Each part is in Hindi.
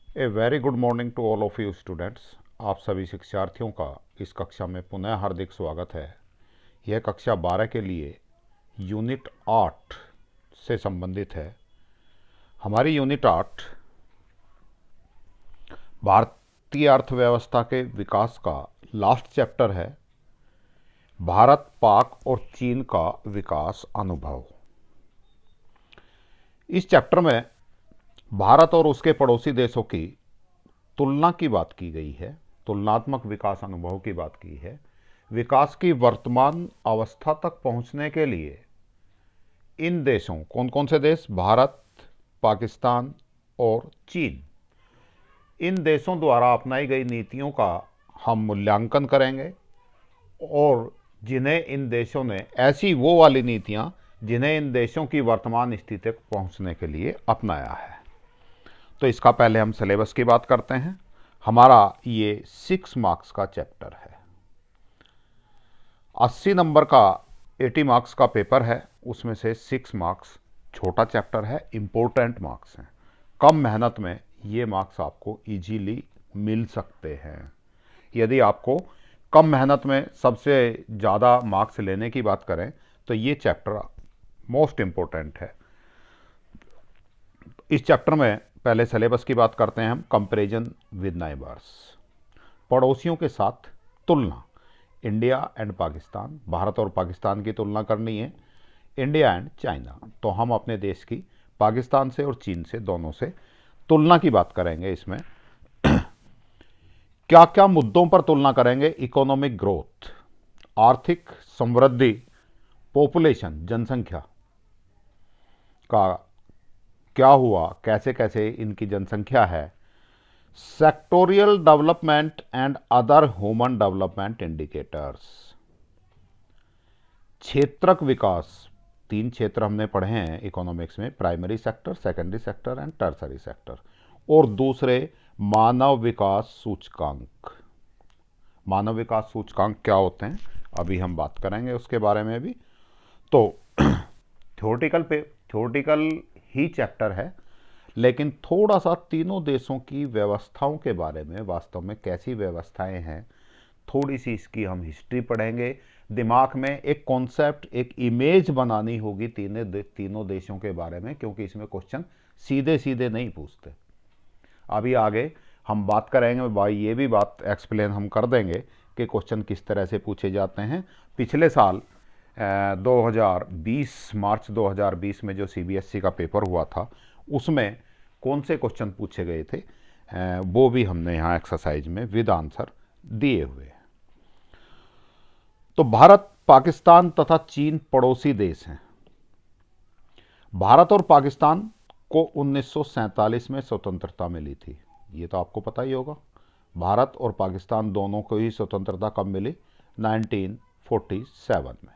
A very good morning to all of you students. आप सभी शिक्षार्थियों का इस कक्षा में पुनः हार्दिक स्वागत है। यह कक्षा 12 के लिए यूनिट 8 से संबंधित है। हमारी यूनिट 8 भारतीय अर्थव्यवस्था के विकास का लास्ट चैप्टर है। भारत, पाक और चीन का विकास अनुभव। इस चैप्टर में भारत और उसके पड़ोसी देशों की तुलना की बात की गई है, तुलनात्मक विकास अनुभव की बात की है। विकास की वर्तमान अवस्था तक पहुंचने के लिए इन देशों, कौन कौन से देश, भारत, पाकिस्तान और चीन, इन देशों द्वारा अपनाई गई नीतियों का हम मूल्यांकन करेंगे और जिन्हें इन देशों ने, ऐसी वो वाली नीतियां जिन्हें इन देशों की वर्तमान स्थिति तक पहुंचने के लिए अपनाया है। तो इसका पहले हम सिलेबस की बात करते हैं। हमारा ये 6 मार्क्स का चैप्टर है। 80 नंबर का 80 मार्क्स का पेपर है, उसमें से 6 मार्क्स छोटा चैप्टर है, इम्पोर्टेंट मार्क्स हैं। कम मेहनत में ये मार्क्स आपको इजीली मिल सकते हैं। यदि आपको कम मेहनत में सबसे ज़्यादा मार्क्स लेने की बात करें तो ये चैप्टर मोस्ट इम्पोर्टेंट है। इस चैप्टर में पहले सिलेबस की बात करते हैं हम। कंपैरिजन विद नाइबर्स, पड़ोसियों के साथ तुलना। इंडिया एंड पाकिस्तान, भारत और पाकिस्तान की तुलना करनी है। इंडिया एंड चाइना, तो हम अपने देश की पाकिस्तान से और चीन से, दोनों से तुलना की बात करेंगे। इसमें क्या क्या मुद्दों पर तुलना करेंगे? इकोनॉमिक ग्रोथ, आर्थिक समृद्धि, पॉपुलेशन, जनसंख्या का क्या हुआ, कैसे कैसे इनकी जनसंख्या है, sectoral development and other human development indicators, क्षेत्रक विकास। 3 क्षेत्र हमने पढ़े हैं इकोनॉमिक्स में, primary sector, secondary sector and tertiary sector. और दूसरे मानव विकास सूचकांक। मानव विकास सूचकांक क्या होते हैं अभी हम बात करेंगे उसके बारे में भी। तो थ्योरेटिकल ही चैप्टर है, लेकिन थोड़ा सा तीनों देशों की व्यवस्थाओं के बारे में, वास्तव में कैसी व्यवस्थाएं हैं, थोड़ी सी इसकी हम हिस्ट्री पढ़ेंगे। दिमाग में एक कॉन्सेप्ट, एक इमेज बनानी होगी तीनों देशों के बारे में, क्योंकि इसमें क्वेश्चन सीधे सीधे नहीं पूछते। अभी आगे हम बात करेंगे भाई, ये भी बात एक्सप्लेन हम कर देंगे कि क्वेश्चन किस तरह से पूछे जाते हैं। पिछले साल 2020 मार्च 2020 में जो सीबीएसई का पेपर हुआ था, उसमें कौन से क्वेश्चन पूछे गए थे, वो भी हमने यहाँ एक्सरसाइज में विद आंसर दिए हुए हैं। तो भारत, पाकिस्तान तथा चीन पड़ोसी देश हैं। भारत और पाकिस्तान को 1947 में स्वतंत्रता मिली थी, ये तो आपको पता ही होगा। भारत और पाकिस्तान दोनों को ही स्वतंत्रता कब मिली? 1947 में,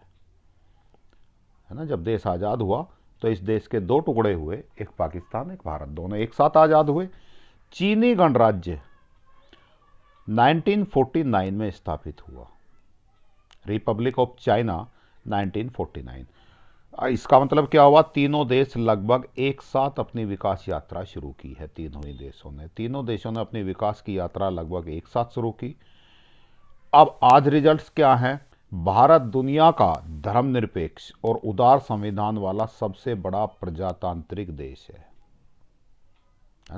है ना। जब देश आज़ाद हुआ तो इस देश के 2 टुकड़े हुए, एक पाकिस्तान एक भारत, दोनों एक साथ आज़ाद हुए। चीनी गणराज्य 1949 में स्थापित हुआ, रिपब्लिक ऑफ चाइना 1949। इसका मतलब क्या हुआ? तीनों देश लगभग एक साथ अपनी विकास यात्रा शुरू की है। तीनों देशों ने अपनी विकास की यात्रा लगभग एक साथ शुरू की। अब आज रिजल्ट्स क्या हैं? भारत दुनिया का धर्मनिरपेक्ष और उदार संविधान वाला सबसे बड़ा प्रजातांत्रिक देश है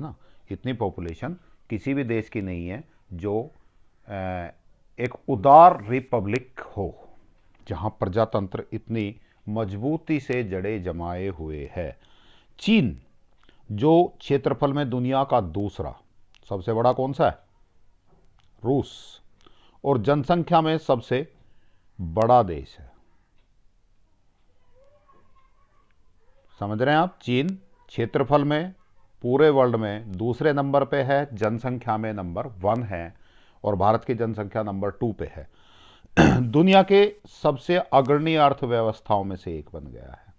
ना। इतनी पॉपुलेशन किसी भी देश की नहीं है जो एक उदार रिपब्लिक हो, जहां प्रजातंत्र इतनी मजबूती से जड़े जमाए हुए है। चीन, जो क्षेत्रफल में दुनिया का दूसरा सबसे बड़ा, कौन सा है? रूस, और जनसंख्या में सबसे बड़ा देश है। समझ रहे हैं आप? चीन क्षेत्रफल में पूरे वर्ल्ड में दूसरे नंबर पे है, जनसंख्या में नंबर 1 है, और भारत की जनसंख्या नंबर 2 पे है। दुनिया के सबसे अग्रणी अर्थव्यवस्थाओं में से एक बन गया है।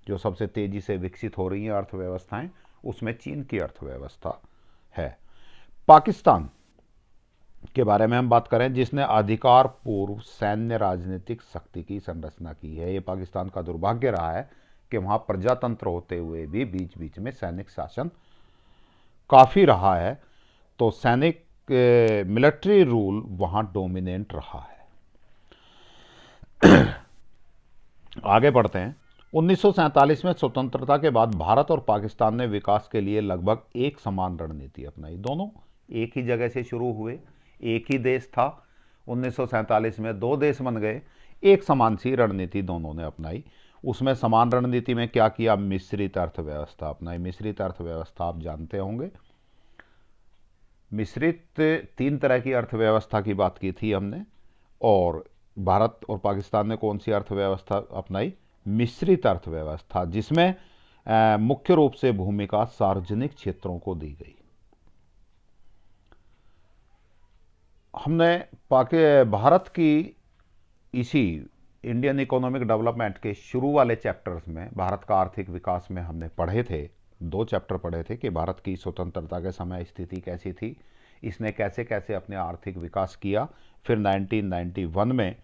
जो सबसे तेजी से विकसित हो रही हैं अर्थव्यवस्थाएं, उसमें चीन की अर्थव्यवस्था है। पाकिस्तान के बारे में हम बात करें, जिसने अधिकार पूर्व सैन्य राजनीतिक शक्ति की संरचना की है। ये पाकिस्तान का दुर्भाग्य रहा है कि वहां प्रजातंत्र होते हुए भी बीच बीच में सैनिक शासन काफ़ी रहा है, तो सैनिक मिलिट्री रूल वहाँ डोमिनेंट रहा है। आगे बढ़ते हैं। 1947 में स्वतंत्रता के बाद भारत और पाकिस्तान ने विकास के लिए लगभग एक समान रणनीति अपनाई। दोनों एक ही जगह से शुरू हुए, एक ही देश था। 1947 में दो देश बन गए, एक समान सी रणनीति दोनों ने अपनाई। उसमें समान रणनीति में क्या किया? मिश्रित अर्थव्यवस्था अपनाई। मिश्रित अर्थव्यवस्था आप जानते होंगे। मिश्रित तीन तरह की अर्थव्यवस्था की बात की थी हमने, और भारत और पाकिस्तान ने कौन सी अर्थव्यवस्था अपनाई? मिश्रित अर्थव्यवस्था, जिसमें मुख्य रूप से भूमिका सार्वजनिक क्षेत्रों को दी गई। हमने भारत की इसी इंडियन इकोनॉमिक डेवलपमेंट के शुरू वाले चैप्टर्स में भारत का आर्थिक विकास में हमने पढ़े थे, दो चैप्टर पढ़े थे कि भारत की स्वतंत्रता के समय स्थिति कैसी थी, इसने कैसे कैसे अपने आर्थिक विकास किया। फिर 1991 में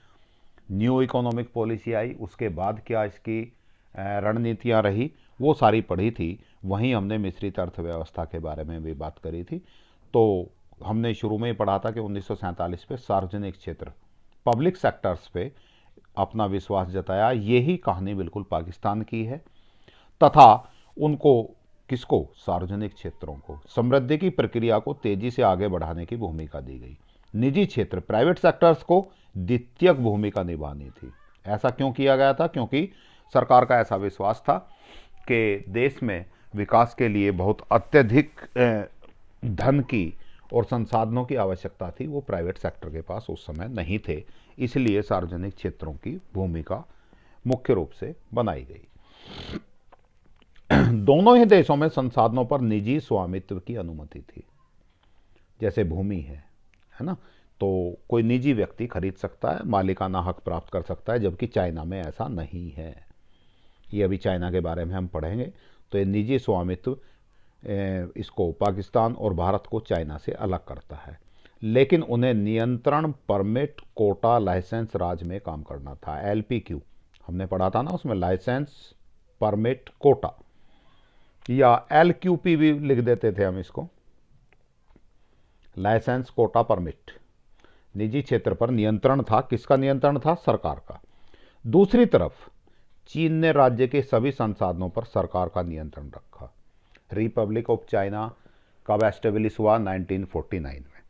न्यू इकोनॉमिक पॉलिसी आई, उसके बाद क्या इसकी रणनीतियाँ रही, वो सारी पढ़ी थी। वहीं हमने मिश्रित अर्थव्यवस्था के बारे में भी बात करी थी। तो हमने शुरू में ही पढ़ा था कि 1947 पे सार्वजनिक क्षेत्र, पब्लिक सेक्टर्स पे अपना विश्वास जताया। यही कहानी बिल्कुल पाकिस्तान की है, तथा उनको किसको? सार्वजनिक क्षेत्रों को समृद्धि की प्रक्रिया को तेजी से आगे बढ़ाने की भूमिका दी गई। निजी क्षेत्र, प्राइवेट सेक्टर्स को द्वितीयक भूमिका निभानी थी। ऐसा क्यों किया गया था? क्योंकि सरकार का ऐसा विश्वास था कि देश में विकास के लिए बहुत अत्यधिक धन की और संसाधनों की आवश्यकता थी, वो प्राइवेट सेक्टर के पास उस समय नहीं थे। इसलिए सार्वजनिक क्षेत्रों की भूमिका मुख्य रूप से बनाई गई। दोनों ही देशों में संसाधनों पर निजी स्वामित्व की अनुमति थी। जैसे भूमि है ना, तो कोई निजी व्यक्ति खरीद सकता है, मालिकाना हक प्राप्त कर सकता है, जबकि चाइना में ऐसा नहीं है। ये अभी चाइना के बारे में हम पढ़ेंगे। तो ये निजी स्वामित्व इसको पाकिस्तान और भारत को चाइना से अलग करता है। लेकिन उन्हें नियंत्रण, परमिट, कोटा, लाइसेंस राज में काम करना था। LPQ हमने पढ़ा था ना, उसमें लाइसेंस, परमिट, कोटा, या LQP भी लिख देते थे हम इसको, लाइसेंस, कोटा, परमिट। निजी क्षेत्र पर नियंत्रण था। किसका नियंत्रण था? सरकार का। दूसरी तरफ चीन ने राज्य के सभी संसाधनों पर सरकार का नियंत्रण रखा। रिपब्लिक ऑफ चाइना कब एस्टेब्लिश हुआ? 1949 में।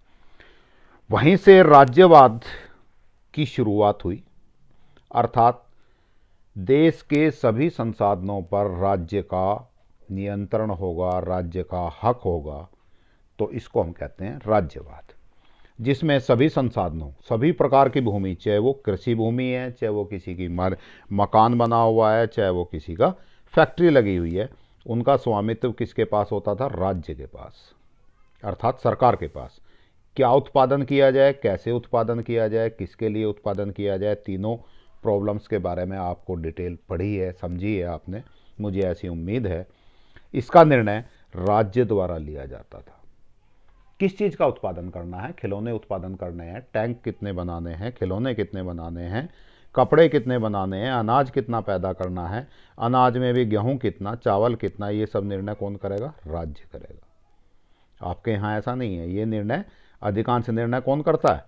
वहीं से राज्यवाद की शुरुआत हुई, अर्थात देश के सभी संसाधनों पर राज्य का नियंत्रण होगा, राज्य का हक होगा। तो इसको हम कहते हैं राज्यवाद, जिसमें सभी संसाधनों, सभी प्रकार की भूमि, चाहे वो कृषि भूमि है, चाहे वो किसी की मकान बना हुआ है, चाहे वो किसी का फैक्ट्री लगी हुई है, उनका स्वामित्व किसके पास होता था? राज्य के पास, अर्थात सरकार के पास। क्या उत्पादन किया जाए, कैसे उत्पादन किया जाए, किसके लिए उत्पादन किया जाए, तीनों प्रॉब्लम्स के बारे में आपको डिटेल पढ़ी है, समझी है आपने, मुझे ऐसी उम्मीद है। इसका निर्णय राज्य द्वारा लिया जाता था। किस चीज़ का उत्पादन करना है? खिलौने उत्पादन करने हैं, टैंक कितने बनाने हैं, खिलौने कितने बनाने हैं, कपड़े कितने बनाने हैं, अनाज कितना पैदा करना है, अनाज में भी गेहूं कितना, चावल कितना, ये सब निर्णय कौन करेगा? राज्य करेगा। आपके यहाँ ऐसा नहीं है। ये निर्णय, अधिकांश निर्णय कौन करता है?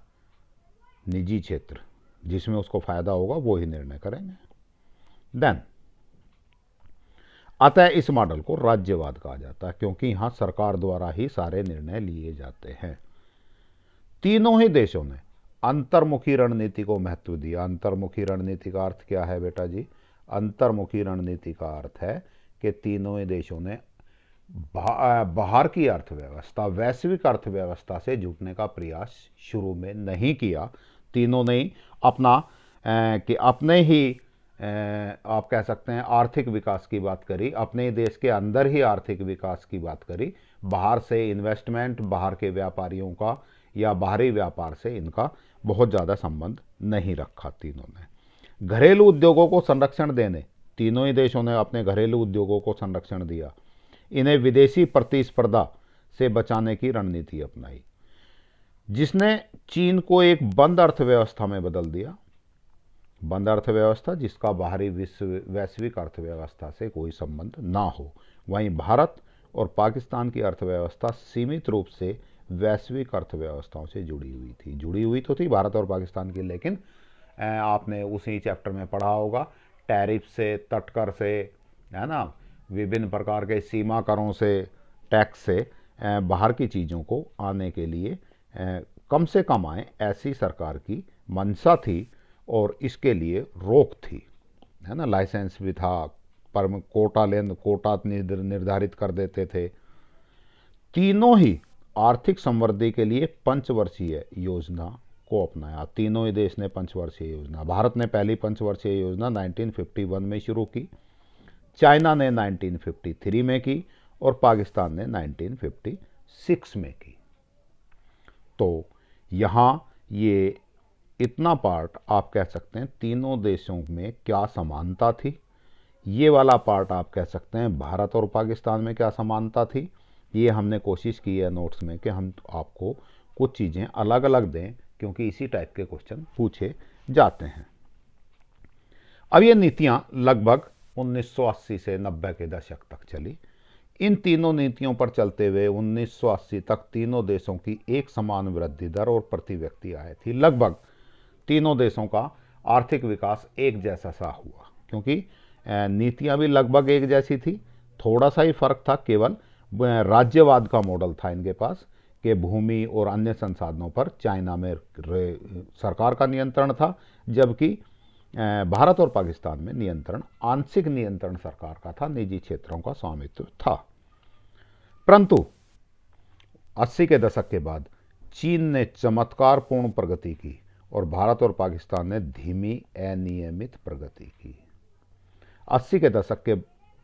निजी क्षेत्र, जिसमें उसको फायदा होगा वो ही निर्णय करेंगे। देन अतः इस मॉडल को राज्यवाद कहा जाता है, क्योंकि यहां सरकार द्वारा ही सारे निर्णय लिए जाते हैं। तीनों ही देशों ने अंतर्मुखी रणनीति को महत्व दिया। अंतर्मुखी रणनीति का अर्थ क्या है बेटा जी? अंतर्मुखी रणनीति का अर्थ है कि तीनों ही देशों ने बाहर की अर्थव्यवस्था, वैश्विक अर्थव्यवस्था से जुटने का प्रयास शुरू में नहीं किया। तीनों ने अपना कि अपने ही आप कह सकते हैं आर्थिक विकास की बात करी, अपने देश के अंदर ही आर्थिक विकास की बात करी। बाहर से इन्वेस्टमेंट, बाहर के व्यापारियों का या बाहरी व्यापार से इनका बहुत ज़्यादा संबंध नहीं रखा तीनों ने। घरेलू उद्योगों को संरक्षण देने, तीनों ही देशों ने अपने घरेलू उद्योगों को संरक्षण दिया। इन्हें विदेशी प्रतिस्पर्धा से बचाने की रणनीति अपनाई, जिसने चीन को एक बंद अर्थव्यवस्था में बदल दिया। बंद अर्थव्यवस्था जिसका बाहरी वैश्विक अर्थव्यवस्था से कोई संबंध ना हो। वहीं भारत और पाकिस्तान की अर्थव्यवस्था सीमित रूप से वैश्विक अर्थव्यवस्थाओं से जुड़ी हुई तो थी भारत और पाकिस्तान की, लेकिन आपने उसी चैप्टर में पढ़ा होगा, टैरिफ से, तटकर से, है ना, विभिन्न प्रकार के सीमा करों से, टैक्स से बाहर की चीज़ों को आने के लिए कम से कम आए, ऐसी सरकार की मंशा थी और इसके लिए रोक थी, है ना। लाइसेंस भी था, पर कोटा निर्धारित कर देते थे। तीनों ही आर्थिक समृद्धि के लिए पंचवर्षीय योजना को अपनाया। तीनों ही देश ने पंचवर्षीय योजना, भारत ने पहली पंचवर्षीय योजना 1951 में शुरू की, चाइना ने 1953 में की और पाकिस्तान ने 1956 में की। तो यहाँ ये इतना पार्ट आप कह सकते हैं तीनों देशों में क्या समानता थी, ये वाला पार्ट आप कह सकते हैं भारत और पाकिस्तान में क्या समानता थी। ये हमने कोशिश की है नोट्स में कि हम आपको कुछ चीज़ें अलग अलग दें, क्योंकि इसी टाइप के क्वेश्चन पूछे जाते हैं। अब ये नीतियां लगभग 1980 से 90 के दशक तक चली। इन तीनों नीतियों पर चलते हुए 1980 तक तीनों देशों की एक समान वृद्धि दर और प्रति व्यक्ति आय थी। लगभग तीनों देशों का आर्थिक विकास एक जैसा सा हुआ, क्योंकि नीतियां भी लगभग एक जैसी थी। थोड़ा सा ही फर्क था, केवल राज्यवाद का मॉडल था इनके पास, कि भूमि और अन्य संसाधनों पर चाइना में सरकार का नियंत्रण था, जबकि भारत और पाकिस्तान में नियंत्रण, आंशिक नियंत्रण सरकार का था, निजी क्षेत्रों का स्वामित्व था। परंतु 80 के दशक के बाद चीन ने चमत्कारपूर्ण प्रगति की और भारत और पाकिस्तान ने धीमी अनियमित प्रगति की। 80 के दशक के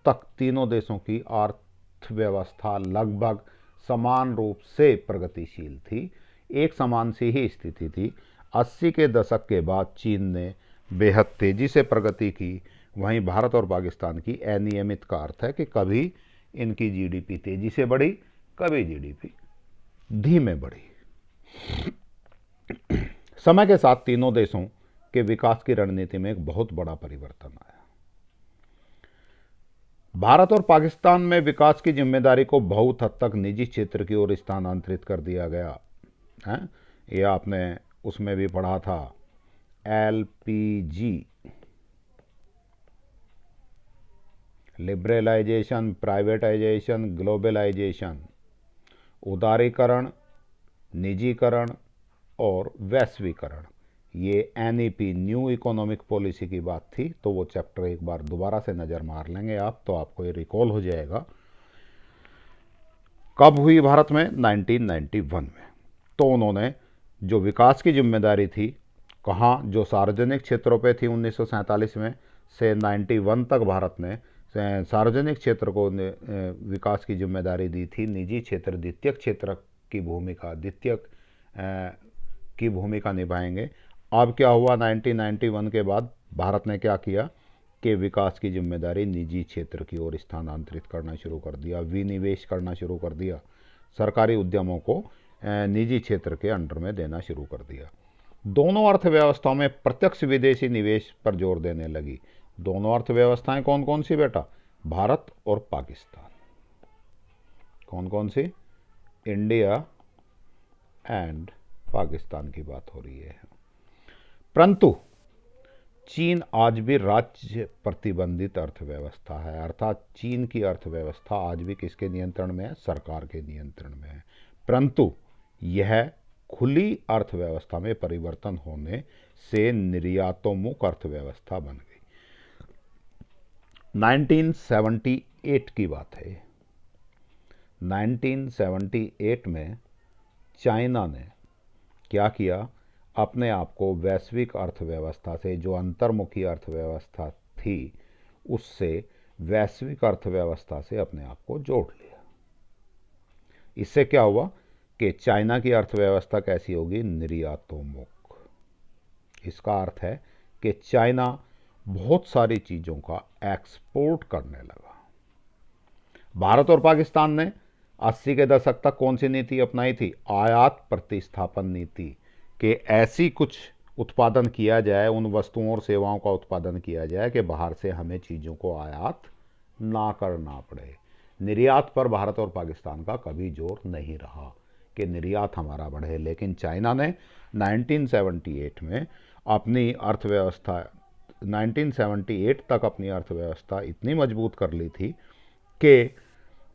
तक तीनों देशों की अर्थव्यवस्था लगभग समान रूप से प्रगतिशील थी, एक समान सी ही स्थिति थी। 80 के दशक के बाद चीन ने बेहद तेजी से प्रगति की, वहीं भारत और पाकिस्तान की अनियमित का अर्थ है कि कभी इनकी जीडीपी तेजी से बढ़ी, कभी जीडीपी धीमे बढ़ी। समय के साथ तीनों देशों के विकास की रणनीति में एक बहुत बड़ा परिवर्तन आया। भारत और पाकिस्तान में विकास की जिम्मेदारी को बहुत हद तक निजी क्षेत्र की ओर स्थानांतरित कर दिया गया है। ये आपने उसमें भी पढ़ा था, एलपीजी, लिबरलाइजेशन, प्राइवेटाइजेशन, ग्लोबलाइजेशन, उदारीकरण, निजीकरण और वैश्वीकरण। ये एनईपी, न्यू इकोनॉमिक पॉलिसी की बात थी। तो वो चैप्टर एक बार दोबारा से नज़र मार लेंगे आप, तो आपको ये रिकॉल हो जाएगा। कब हुई भारत में? 1991 में। तो उन्होंने जो विकास की जिम्मेदारी थी, कहाँ, जो सार्वजनिक क्षेत्रों पे थी 1947 में से 91 तक भारत ने सार्वजनिक क्षेत्र को विकास की जिम्मेदारी दी थी। निजी क्षेत्र, द्वितीयक क्षेत्र की भूमिका निभाएंगे। अब क्या हुआ? 1991 के बाद भारत ने क्या किया कि विकास की जिम्मेदारी निजी क्षेत्र की ओर स्थानांतरित करना शुरू कर दिया, विनिवेश करना शुरू कर दिया, सरकारी उद्यमों को निजी क्षेत्र के अंडर में देना शुरू कर दिया। दोनों अर्थव्यवस्थाओं में प्रत्यक्ष विदेशी निवेश पर जोर देने लगी। दोनों अर्थव्यवस्थाएं कौन कौन सी बेटा? भारत और पाकिस्तान। कौन कौन सी? इंडिया एंड पाकिस्तान की बात हो रही है। परंतु चीन आज भी राज्य प्रतिबंधित अर्थव्यवस्था है, अर्थात चीन की अर्थव्यवस्था आज भी किसके नियंत्रण में है? सरकार के नियंत्रण में है। परंतु यह खुली अर्थव्यवस्था में परिवर्तन होने से निर्यातोन्मुख अर्थव्यवस्था बन गई। 1978 की बात है। 1978 में चाइना ने क्या किया? अपने आप को वैश्विक अर्थव्यवस्था से, जो अंतर्मुखी अर्थव्यवस्था थी, उससे वैश्विक अर्थव्यवस्था से अपने आप को जोड़ लिया। इससे क्या हुआ कि चाइना की अर्थव्यवस्था कैसी होगी? निर्यातोन्मुख। इसका अर्थ है कि चाइना बहुत सारी चीज़ों का एक्सपोर्ट करने लगा। भारत और पाकिस्तान ने 80 के दशक तक कौन सी नीति अपनाई थी? आयात प्रतिस्थापन नीति, कि ऐसी कुछ उत्पादन किया जाए, उन वस्तुओं और सेवाओं का उत्पादन किया जाए कि बाहर से हमें चीज़ों को आयात ना करना पड़े। निर्यात पर भारत और पाकिस्तान का कभी जोर नहीं रहा कि निर्यात हमारा बढ़े, लेकिन चाइना ने 1978 में अपनी अर्थव्यवस्था 1978 तक अपनी अर्थव्यवस्था इतनी मजबूत कर ली थी कि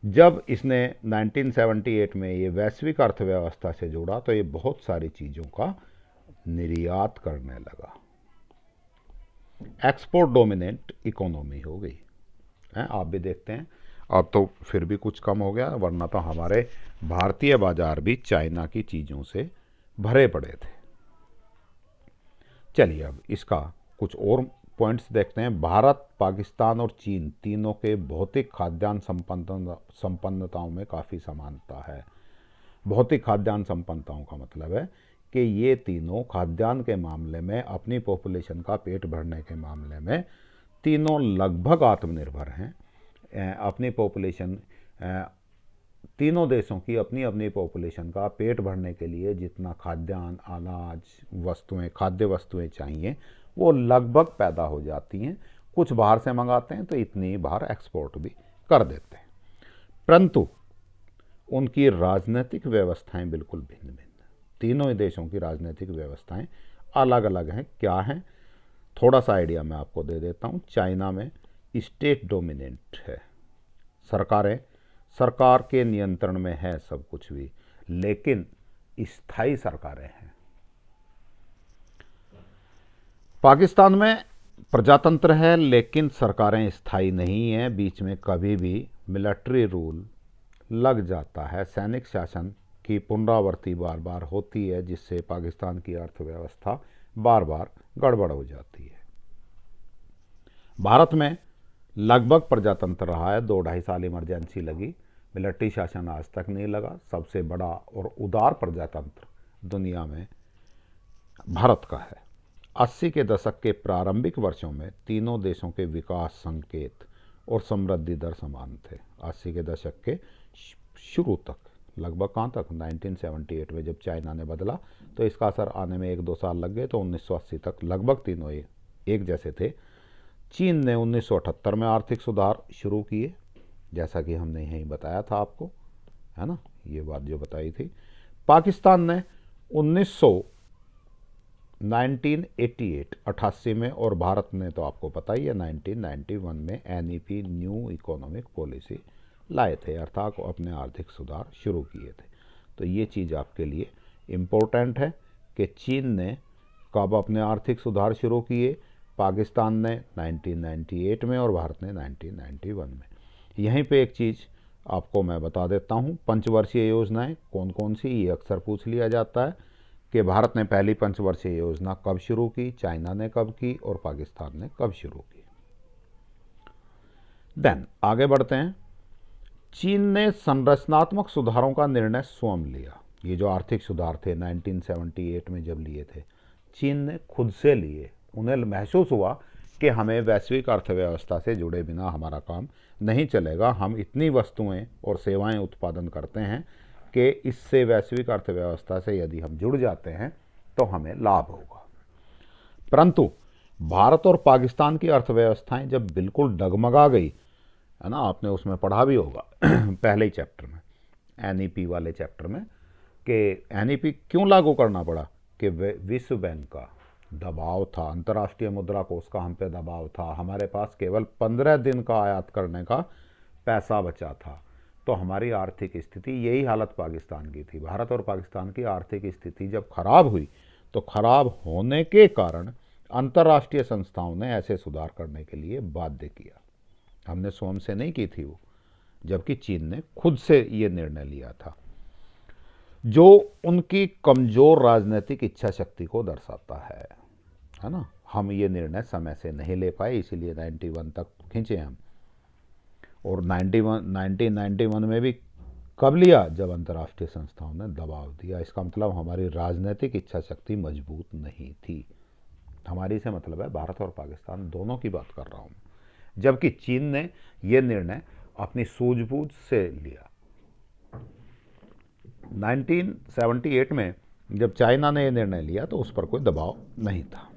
जब इसने 1978 में ये वैश्विक अर्थव्यवस्था से जुड़ा तो ये बहुत सारी चीज़ों का निर्यात करने लगा। एक्सपोर्ट डोमिनेंट इकोनॉमी हो गई है। आप भी देखते हैं अब तो फिर भी कुछ कम हो गया, वरना तो हमारे भारतीय बाजार भी चाइना की चीज़ों से भरे पड़े थे। चलिए अब इसका कुछ और पॉइंट्स देखते हैं। भारत, पाकिस्तान और चीन तीनों के भौतिक खाद्यान्न संपन्नताओं में काफ़ी समानता है। भौतिक खाद्यान्न संपन्नताओं का मतलब है कि ये तीनों खाद्यान्न के मामले में, अपनी पॉपुलेशन का पेट भरने के मामले में तीनों लगभग आत्मनिर्भर हैं। अपनी पॉपुलेशन, तीनों देशों की अपनी अपनी पॉपुलेशन का पेट भरने के लिए जितना खाद्यान्न, अनाज, वस्तुएं, खाद्य वस्तुएं चाहिए वो लगभग पैदा हो जाती हैं। कुछ बाहर से मंगाते हैं तो इतनी बाहर एक्सपोर्ट भी कर देते हैं, परंतु उनकी राजनीतिक व्यवस्थाएं बिल्कुल भिन्न भिन्न हैं। तीनों ही देशों की राजनीतिक व्यवस्थाएं अलग अलग हैं। क्या हैं, थोड़ा सा आइडिया मैं आपको दे देता हूं। चाइना में स्टेट डोमिनेंट है, सरकार के नियंत्रण में है सब कुछ भी, लेकिन स्थायी सरकारें हैं। पाकिस्तान में प्रजातंत्र है लेकिन सरकारें स्थायी नहीं हैं, बीच में कभी भी मिलिट्री रूल लग जाता है। सैनिक शासन की पुनरावृत्ति बार बार होती है, जिससे पाकिस्तान की अर्थव्यवस्था बार बार गड़बड़ हो जाती है। भारत में लगभग प्रजातंत्र रहा है, 2-2.5 साल इमरजेंसी लगी, मिलिट्री शासन आज तक नहीं लगा। सबसे बड़ा और उदार प्रजातंत्र दुनिया में भारत का है। 80 के दशक के प्रारंभिक वर्षों में तीनों देशों के विकास संकेत और समृद्धि दर समान थे। 80 के दशक के शुरू तक, लगभग कहाँ तक, 1978 में जब चाइना ने बदला तो इसका असर आने में 1-2 साल लग गए, तो 1980 तक लगभग तीनों एक जैसे थे। चीन ने 1978 में आर्थिक सुधार शुरू किए, जैसा कि हमने यहीं बताया था आपको, है ना, ये बात जो बताई थी। पाकिस्तान ने 1988 में, और भारत ने तो आपको पता ही है 1991 में NEP न्यू इकोनॉमिक पॉलिसी लाए थे, अर्थात अपने आर्थिक सुधार शुरू किए थे। तो ये चीज़ आपके लिए इम्पोर्टेंट है कि चीन ने कब अपने आर्थिक सुधार शुरू किए, पाकिस्तान ने 1998 में और भारत ने 1991 में। यहीं पे एक चीज़ आपको मैं बता देता हूँ, पंचवर्षीय योजनाएं कौन कौन सी, ये अक्सर पूछ लिया जाता है कि भारत ने पहली पंचवर्षीय योजना कब शुरू की, चाइना ने कब की और पाकिस्तान ने कब शुरू की। देन आगे बढ़ते हैं। चीन ने संरचनात्मक सुधारों का निर्णय स्वयं लिया। ये जो आर्थिक सुधार थे 1978 में जब लिए थे, चीन ने खुद से लिए। उन्हें महसूस हुआ कि हमें वैश्विक अर्थव्यवस्था से जुड़े बिना हमारा काम नहीं चलेगा। हम इतनी वस्तुएं और सेवाएं उत्पादन करते हैं कि इससे वैश्विक अर्थव्यवस्था से यदि हम जुड़ जाते हैं तो हमें लाभ होगा। परंतु भारत और पाकिस्तान की अर्थव्यवस्थाएं जब बिल्कुल डगमगा गई, है ना, आपने उसमें पढ़ा भी होगा पहले ही चैप्टर में, NEP वाले चैप्टर में, कि NEP क्यों लागू करना पड़ा, कि विश्व बैंक का दबाव था, अंतर्राष्ट्रीय मुद्रा कोष का हम पे दबाव था, हमारे पास केवल 15 दिन का आयात करने का पैसा बचा था। तो हमारी आर्थिक स्थिति, यही हालत पाकिस्तान की थी। भारत और पाकिस्तान की आर्थिक स्थिति जब खराब हुई तो खराब होने के कारण अंतर्राष्ट्रीय संस्थाओं ने ऐसे सुधार करने के लिए बाध्य किया। हमने स्वयं से नहीं की थी वो, जबकि चीन ने खुद से ये निर्णय लिया था, जो उनकी कमजोर राजनीतिक इच्छा शक्ति को दर्शाता है ना। हम ये निर्णय समय से नहीं ले पाए, इसीलिए 91 तक खींचे हम। और 1991 में भी कब लिया, जब अंतर्राष्ट्रीय संस्थाओं ने दबाव दिया। इसका मतलब हमारी राजनीतिक इच्छा शक्ति मजबूत नहीं थी। हमारी से मतलब है भारत और पाकिस्तान दोनों की बात कर रहा हूँ, जबकि चीन ने यह निर्णय अपनी सूझबूझ से लिया। 1978 में जब चाइना ने यह निर्णय लिया तो उस पर कोई दबाव नहीं था।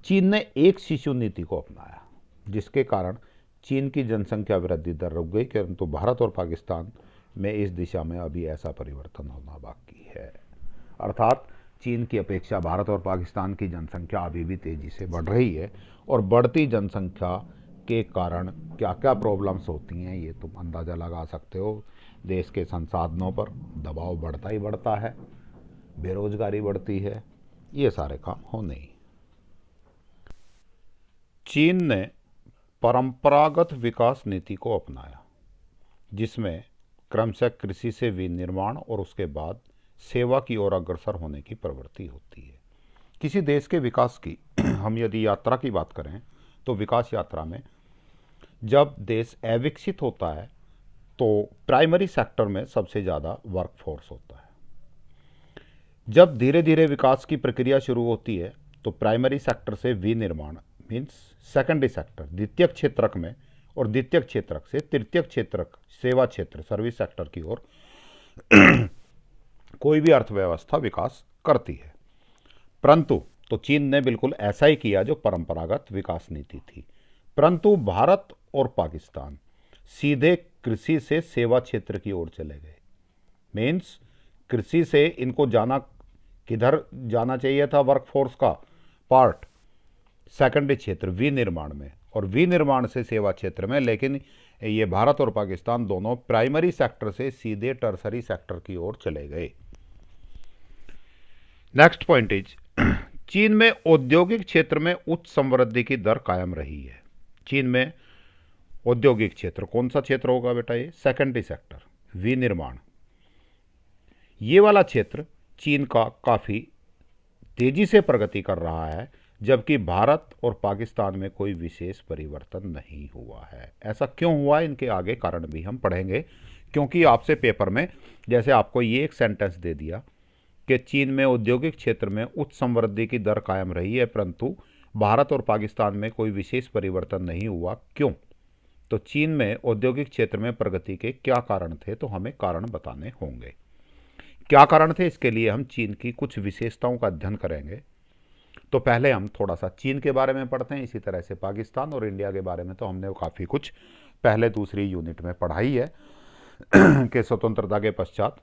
चीन ने एक शिशु नीति को अपनाया, जिसके कारण चीन की जनसंख्या वृद्धि दर रुक गई, किंतु भारत और पाकिस्तान में इस दिशा में अभी ऐसा परिवर्तन होना बाकी है। अर्थात चीन की अपेक्षा भारत और पाकिस्तान की जनसंख्या अभी भी तेजी से बढ़ रही है, और बढ़ती जनसंख्या के कारण क्या क्या प्रॉब्लम्स होती हैं ये तुम अंदाज़ा लगा सकते हो। देश के संसाधनों पर दबाव बढ़ता ही बढ़ता है, बेरोजगारी बढ़ती है, ये सारे काम होने ही। चीन ने परंपरागत विकास नीति को अपनाया, जिसमें क्रमशः कृषि से विनिर्माण और उसके बाद सेवा की ओर अग्रसर होने की प्रवृत्ति होती है। किसी देश के विकास की हम यदि यात्रा की बात करें तो विकास यात्रा में जब देश अविकसित होता है तो प्राइमरी सेक्टर में सबसे ज़्यादा वर्कफोर्स होता है। जब धीरे धीरे विकास की प्रक्रिया शुरू होती है तो प्राइमरी सेक्टर से विनिर्माण मीन्स सेकेंडरी सेक्टर द्वितीयक क्षेत्रक में, और द्वितीयक क्षेत्रक से तृतीयक क्षेत्रक सेवा क्षेत्र सर्विस सेक्टर की ओर कोई भी अर्थव्यवस्था विकास करती है। परंतु तो चीन ने बिल्कुल ऐसा ही किया जो परंपरागत विकास नीति थी, परंतु भारत और पाकिस्तान सीधे कृषि से सेवा क्षेत्र की ओर चले गए। मीन्स कृषि से इनको जाना किधर जाना चाहिए था, वर्कफोर्स का पार्ट सेकेंडरी क्षेत्र विनिर्माण में, और विनिर्माण से सेवा क्षेत्र में, लेकिन ये भारत और पाकिस्तान दोनों प्राइमरी सेक्टर से सीधे टर्सरी सेक्टर की ओर चले गए। नेक्स्ट पॉइंट इज चीन में औद्योगिक क्षेत्र में उच्च समृद्धि की दर कायम रही है। चीन में औद्योगिक क्षेत्र कौन सा क्षेत्र होगा बेटा, ये सेकेंडरी सेक्टर विनिर्माण, ये वाला क्षेत्र चीन का काफ़ी तेजी से प्रगति कर रहा है, जबकि भारत और पाकिस्तान में कोई विशेष परिवर्तन नहीं हुआ है। ऐसा क्यों हुआ है, इनके आगे कारण भी हम पढ़ेंगे, क्योंकि आपसे पेपर में जैसे आपको ये एक सेंटेंस दे दिया कि चीन में औद्योगिक क्षेत्र में उच्च समृद्धि की दर कायम रही है, परंतु भारत और पाकिस्तान में कोई विशेष परिवर्तन नहीं हुआ, क्यों? तो चीन में औद्योगिक क्षेत्र में प्रगति के क्या कारण थे, तो हमें कारण बताने होंगे। क्या कारण थे, इसके लिए हम चीन की कुछ विशेषताओं का अध्ययन करेंगे। तो पहले हम थोड़ा सा चीन के बारे में पढ़ते हैं, इसी तरह से पाकिस्तान और इंडिया के बारे में तो हमने काफ़ी कुछ पहले दूसरी यूनिट में पढ़ाई है कि स्वतंत्रता के पश्चात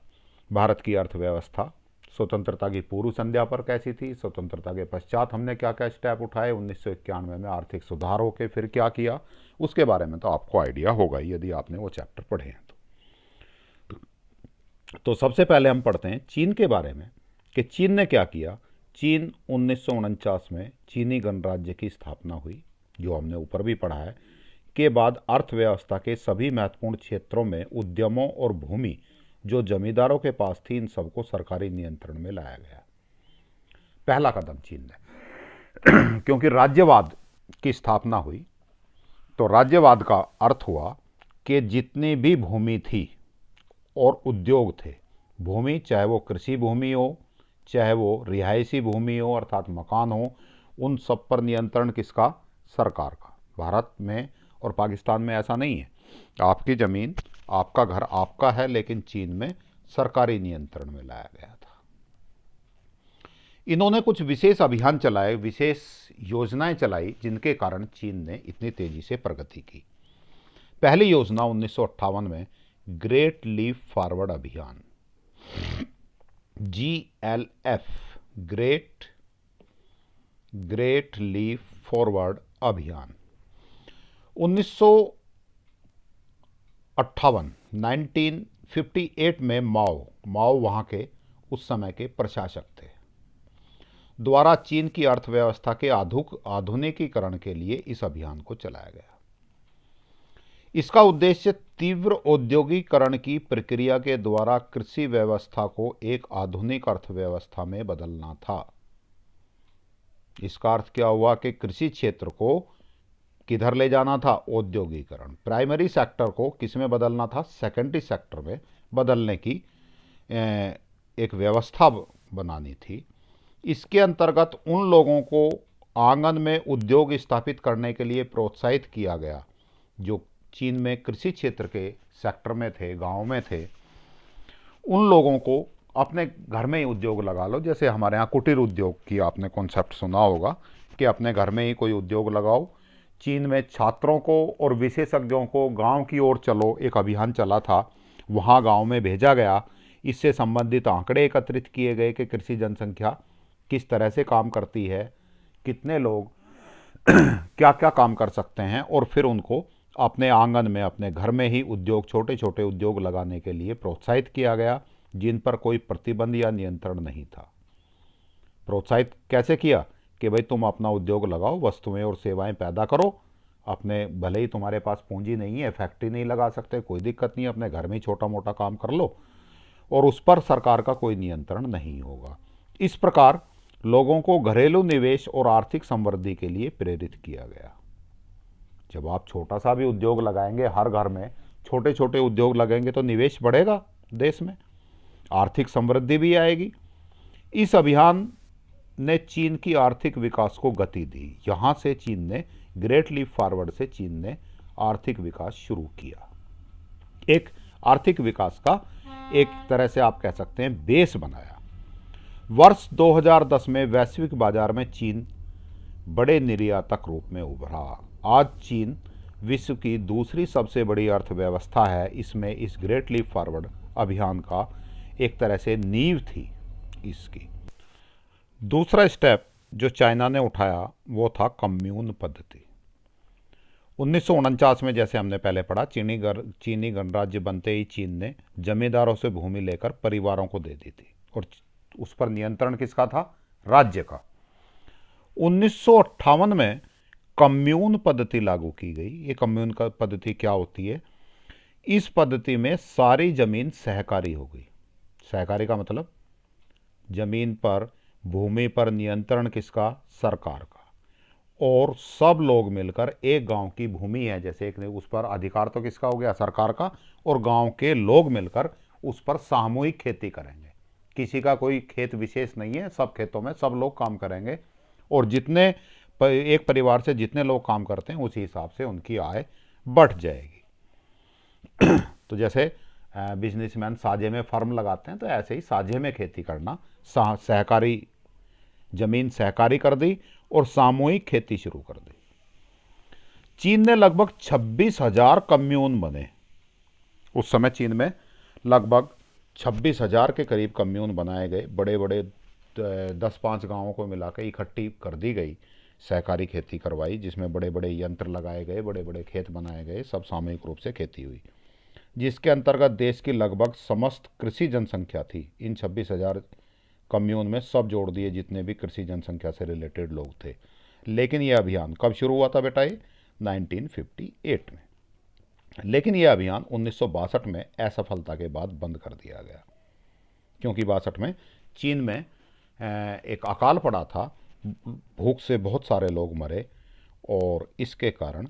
भारत की अर्थव्यवस्था स्वतंत्रता की पूर्व संध्या पर कैसी थी, स्वतंत्रता के पश्चात हमने क्या क्या स्टेप उठाए, 1991 में आर्थिक सुधार होके फिर क्या किया, उसके बारे में तो आपको आइडिया होगा ही यदि आपने वो चैप्टर पढ़े हैं तो सबसे पहले हम पढ़ते हैं चीन के बारे में कि चीन ने क्या किया। चीन 1949 में चीनी गणराज्य की स्थापना हुई, जो हमने ऊपर भी पढ़ा है, के बाद अर्थव्यवस्था के सभी महत्वपूर्ण क्षेत्रों में उद्यमों और भूमि जो जमींदारों के पास थी, इन सबको सरकारी नियंत्रण में लाया गया। पहला कदम चीन ने क्योंकि राज्यवाद की स्थापना हुई, तो राज्यवाद का अर्थ हुआ कि जितनी भी भूमि थी और उद्योग थे, भूमि चाहे वो कृषि भूमि हो, चाहे वो रिहायशी भूमि हो अर्थात मकान हो, उन सब पर नियंत्रण किसका? सरकार का। भारत में और पाकिस्तान में ऐसा नहीं है, आपकी ज़मीन आपका घर आपका है, लेकिन चीन में सरकारी नियंत्रण में लाया गया था। इन्होंने कुछ विशेष अभियान चलाए, विशेष योजनाएं चलाई, जिनके कारण चीन ने इतनी तेजी से प्रगति की। पहली योजना 1958 में ग्रेट लीप फॉरवर्ड अभियान GLF ग्रेट लीप फॉरवर्ड अभियान 1958 में माओ वहाँ के उस समय के प्रशासक थे, द्वारा चीन की अर्थव्यवस्था के आधुनिकीकरण के लिए इस अभियान को चलाया गया। इसका उद्देश्य तीव्र औद्योगिकरण की प्रक्रिया के द्वारा कृषि व्यवस्था को एक आधुनिक अर्थव्यवस्था में बदलना था। इसका अर्थ क्या हुआ कि कृषि क्षेत्र को किधर ले जाना था? औद्योगिकरण। प्राइमरी सेक्टर को किस में बदलना था? सेकेंडरी सेक्टर में बदलने की एक व्यवस्था बनानी थी। इसके अंतर्गत उन लोगों को आंगन में उद्योग स्थापित करने के लिए प्रोत्साहित किया गया जो चीन में कृषि क्षेत्र के सेक्टर में थे, गांव में थे। उन लोगों को अपने घर में ही उद्योग लगा लो, जैसे हमारे यहाँ कुटीर उद्योग की आपने कॉन्सेप्ट सुना होगा कि अपने घर में ही कोई उद्योग लगाओ, चीन में छात्रों को और विशेषज्ञों को गांव की ओर चलो एक अभियान चला था, वहां गांव में भेजा गया। इससे संबंधित आंकड़े एकत्रित किए गए कि कृषि जनसंख्या किस तरह से काम करती है, कितने लोग क्या क्या काम कर सकते हैं, और फिर उनको अपने आंगन में अपने घर में ही उद्योग, छोटे छोटे उद्योग लगाने के लिए प्रोत्साहित किया गया, जिन पर कोई प्रतिबंध या नियंत्रण नहीं था। प्रोत्साहित कैसे किया कि भाई तुम अपना उद्योग लगाओ, वस्तुएं और सेवाएं पैदा करो, अपने, भले ही तुम्हारे पास पूंजी नहीं है, फैक्ट्री नहीं लगा सकते, कोई दिक्कत नहीं, अपने घर में ही छोटा मोटा काम कर लो, और उस पर सरकार का कोई नियंत्रण नहीं होगा। इस प्रकार लोगों को घरेलू निवेश और आर्थिक समृद्धि के लिए प्रेरित किया गया। जब आप छोटा सा भी उद्योग लगाएंगे, हर घर में छोटे छोटे उद्योग लगेंगे, तो निवेश बढ़ेगा देश में, आर्थिक समृद्धि भी आएगी। इस अभियान ने चीन की आर्थिक विकास को गति दी। यहाँ से चीन ने ग्रेट लीप फॉरवर्ड से चीन ने आर्थिक विकास शुरू किया। एक आर्थिक विकास का एक तरह से आप कह सकते हैं बेस बनाया। वर्ष 2010 में वैश्विक बाजार में चीन बड़े निर्यातक रूप में उभरा। आज चीन विश्व की दूसरी सबसे बड़ी अर्थव्यवस्था है। इसमें इस ग्रेट लीप फॉरवर्ड अभियान का एक तरह से नींव थी इसकी। दूसरा स्टेप जो चाइना ने उठाया वो था कम्यून पद्धति। 1949 में, जैसे हमने पहले पढ़ा, चीनी गणराज्य बनते ही चीन ने जमींदारों से भूमि लेकर परिवारों को दे दी थी, और उस पर नियंत्रण किसका था? राज्य का। 1958 में कम्यून पद्धति लागू की गई। ये कम्यून का पद्धति क्या होती है? इस पद्धति में सारी जमीन सहकारी हो गई। सहकारी का मतलब जमीन पर, भूमि पर नियंत्रण किसका? सरकार का। और सब लोग मिलकर, एक गांव की भूमि है जैसे, एक ने उस पर अधिकार तो किसका हो गया? सरकार का। और गांव के लोग मिलकर उस पर सामूहिक खेती करेंगे। किसी का कोई खेत विशेष नहीं है, सब खेतों में सब लोग काम करेंगे, और जितने एक परिवार से जितने लोग काम करते हैं उसी हिसाब से उनकी आय बढ़ जाएगी। तो जैसे बिजनेसमैन साझे में फर्म लगाते हैं, तो ऐसे ही साझे में खेती करना, सहकारी, जमीन सहकारी कर दी और सामूहिक खेती शुरू कर दी। चीन ने लगभग 26,000 कम्यून बने। उस समय चीन में लगभग 26,000 के करीब कम्यून बनाए गए। बड़े बड़े 10-5 गांवों को मिलाकर इकट्ठी कर दी गई, सहकारी खेती करवाई, जिसमें बड़े बड़े यंत्र लगाए गए, बड़े बड़े खेत बनाए गए, सब सामूहिक रूप से खेती हुई, जिसके अंतर्गत देश की लगभग समस्त कृषि जनसंख्या थी। इन 26,000 कम्यून में सब जोड़ दिए जितने भी कृषि जनसंख्या से रिलेटेड लोग थे। लेकिन यह अभियान कब शुरू हुआ था बेटा? ये 1958 में। लेकिन यह अभियान 1962 में असफलता के बाद बंद कर दिया गया, क्योंकि 62 में चीन में एक अकाल पड़ा था, भूख से बहुत सारे लोग मरे, और इसके कारण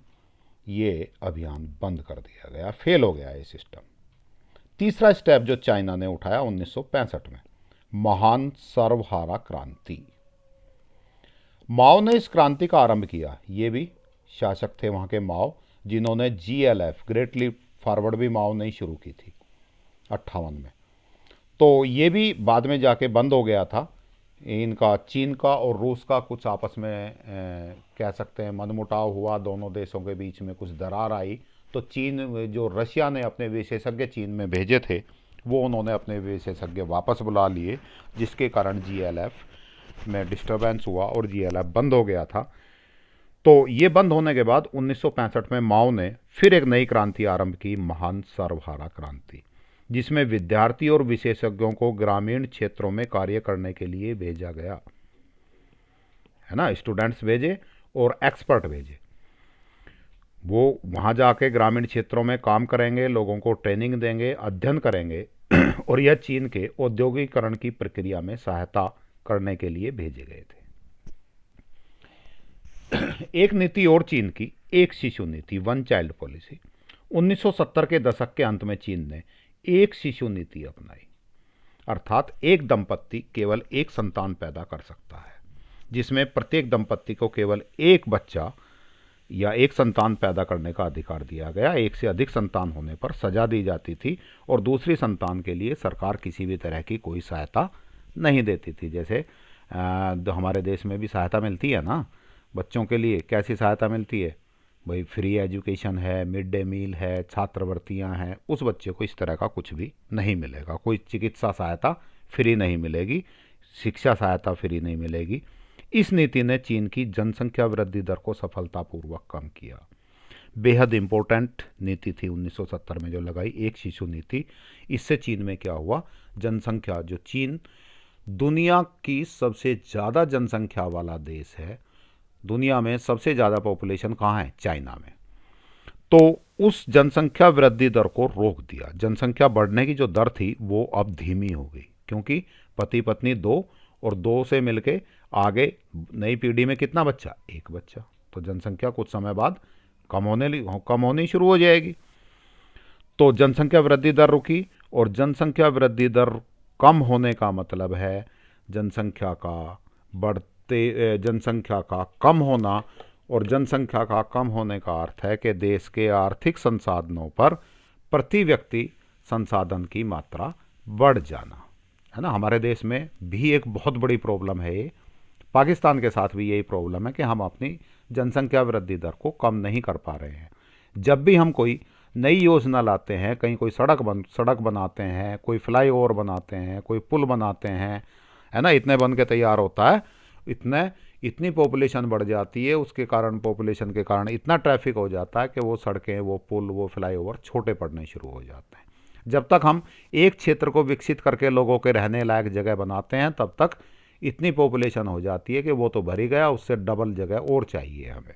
ये अभियान बंद कर दिया गया, फेल हो गया ये सिस्टम। तीसरा स्टेप जो चाइना ने उठाया 1965 में, महान सर्वहारा क्रांति। माओ ने इस क्रांति का आरंभ किया। ये भी शासक थे वहाँ के माओ, जिन्होंने GLF, ग्रेट लीप फॉरवर्ड, भी माओ ने ही शुरू की थी 58 में। तो ये भी बाद में जाके बंद हो गया था। इनका, चीन का और रूस का कुछ आपस में कह सकते हैं मनमुटाव हुआ, दोनों देशों के बीच में कुछ दरार आई। तो चीन, जो रशिया ने अपने विशेषज्ञ चीन में भेजे थे, वो उन्होंने अपने विशेषज्ञ वापस बुला लिए, जिसके कारण GLF में डिस्टर्बेंस हुआ और GLF बंद हो गया था। तो ये बंद होने के बाद 1965 में माओ ने फिर एक नई क्रांति आरंभ की, महान सर्वहारा क्रांति, जिसमें विद्यार्थी और विशेषज्ञों को ग्रामीण क्षेत्रों में कार्य करने के लिए भेजा गया, है ना। स्टूडेंट्स भेजे और एक्सपर्ट भेजे, वो वहाँ जाके ग्रामीण क्षेत्रों में काम करेंगे, लोगों को ट्रेनिंग देंगे, अध्ययन करेंगे, और यह चीन के औद्योगिकरण की प्रक्रिया में सहायता करने के लिए भेजे गए थे। एक नीति और चीन की, एक शिशु नीति, वन चाइल्ड पॉलिसी। 1970 के दशक के अंत में चीन ने एक शिशु नीति अपनाई, अर्थात एक दंपत्ति केवल एक संतान पैदा कर सकता है, जिसमें प्रत्येक दंपत्ति को केवल एक बच्चा या एक संतान पैदा करने का अधिकार दिया गया। एक से अधिक संतान होने पर सजा दी जाती थी, और दूसरी संतान के लिए सरकार किसी भी तरह की कोई सहायता नहीं देती थी। जैसे हमारे देश में भी सहायता मिलती है ना बच्चों के लिए। कैसी सहायता मिलती है? भाई फ्री एजुकेशन है, मिड डे मील है, छात्रवृत्तियां हैं, उस बच्चे को इस तरह का कुछ भी नहीं मिलेगा। कोई चिकित्सा सहायता फ्री नहीं मिलेगी, शिक्षा सहायता फ्री नहीं मिलेगी। इस नीति ने चीन की जनसंख्या वृद्धि दर को सफलतापूर्वक कम किया। बेहद इंपॉर्टेंट नीति थी 1970 में जो लगाई, एक शिशु नीति। इससे चीन में क्या हुआ, जनसंख्या, जो चीन दुनिया की सबसे ज़्यादा जनसंख्या वाला देश है, दुनिया में सबसे ज़्यादा पॉपुलेशन कहाँ है, चाइना में, तो उस जनसंख्या वृद्धि दर को रोक दिया। जनसंख्या बढ़ने की जो दर थी वो अब धीमी हो गई, क्योंकि पति पत्नी दो, और दो से मिलके आगे नई पीढ़ी में कितना बच्चा, एक बच्चा, तो जनसंख्या कुछ समय बाद कम होनी शुरू हो जाएगी। तो जनसंख्या वृद्धि दर रुकी, और जनसंख्या वृद्धि दर कम होने का मतलब है जनसंख्या का जनसंख्या का कम होना, और जनसंख्या का कम होने का अर्थ है कि देश के आर्थिक संसाधनों पर प्रति व्यक्ति संसाधन की मात्रा बढ़ जाना, है ना। हमारे देश में भी एक बहुत बड़ी प्रॉब्लम है ये, पाकिस्तान के साथ भी यही प्रॉब्लम है कि हम अपनी जनसंख्या वृद्धि दर को कम नहीं कर पा रहे हैं। जब भी हम कोई नई योजना लाते हैं, कहीं कोई सड़क बनाते हैं, कोई फ्लाईओवर बनाते हैं, कोई पुल बनाते हैं, है ना, इतने बन के तैयार होता है, इतनी पॉपुलेशन बढ़ जाती है, उसके कारण, पॉपुलेशन के कारण इतना ट्रैफिक हो जाता है कि वो सड़कें, वो पुल, वो फ्लाईओवर छोटे पड़ने शुरू हो जाते हैं। जब तक हम एक क्षेत्र को विकसित करके लोगों के रहने लायक जगह बनाते हैं, तब तक इतनी पॉपुलेशन हो जाती है कि वो तो भर ही गया, उससे डबल जगह और चाहिए हमें।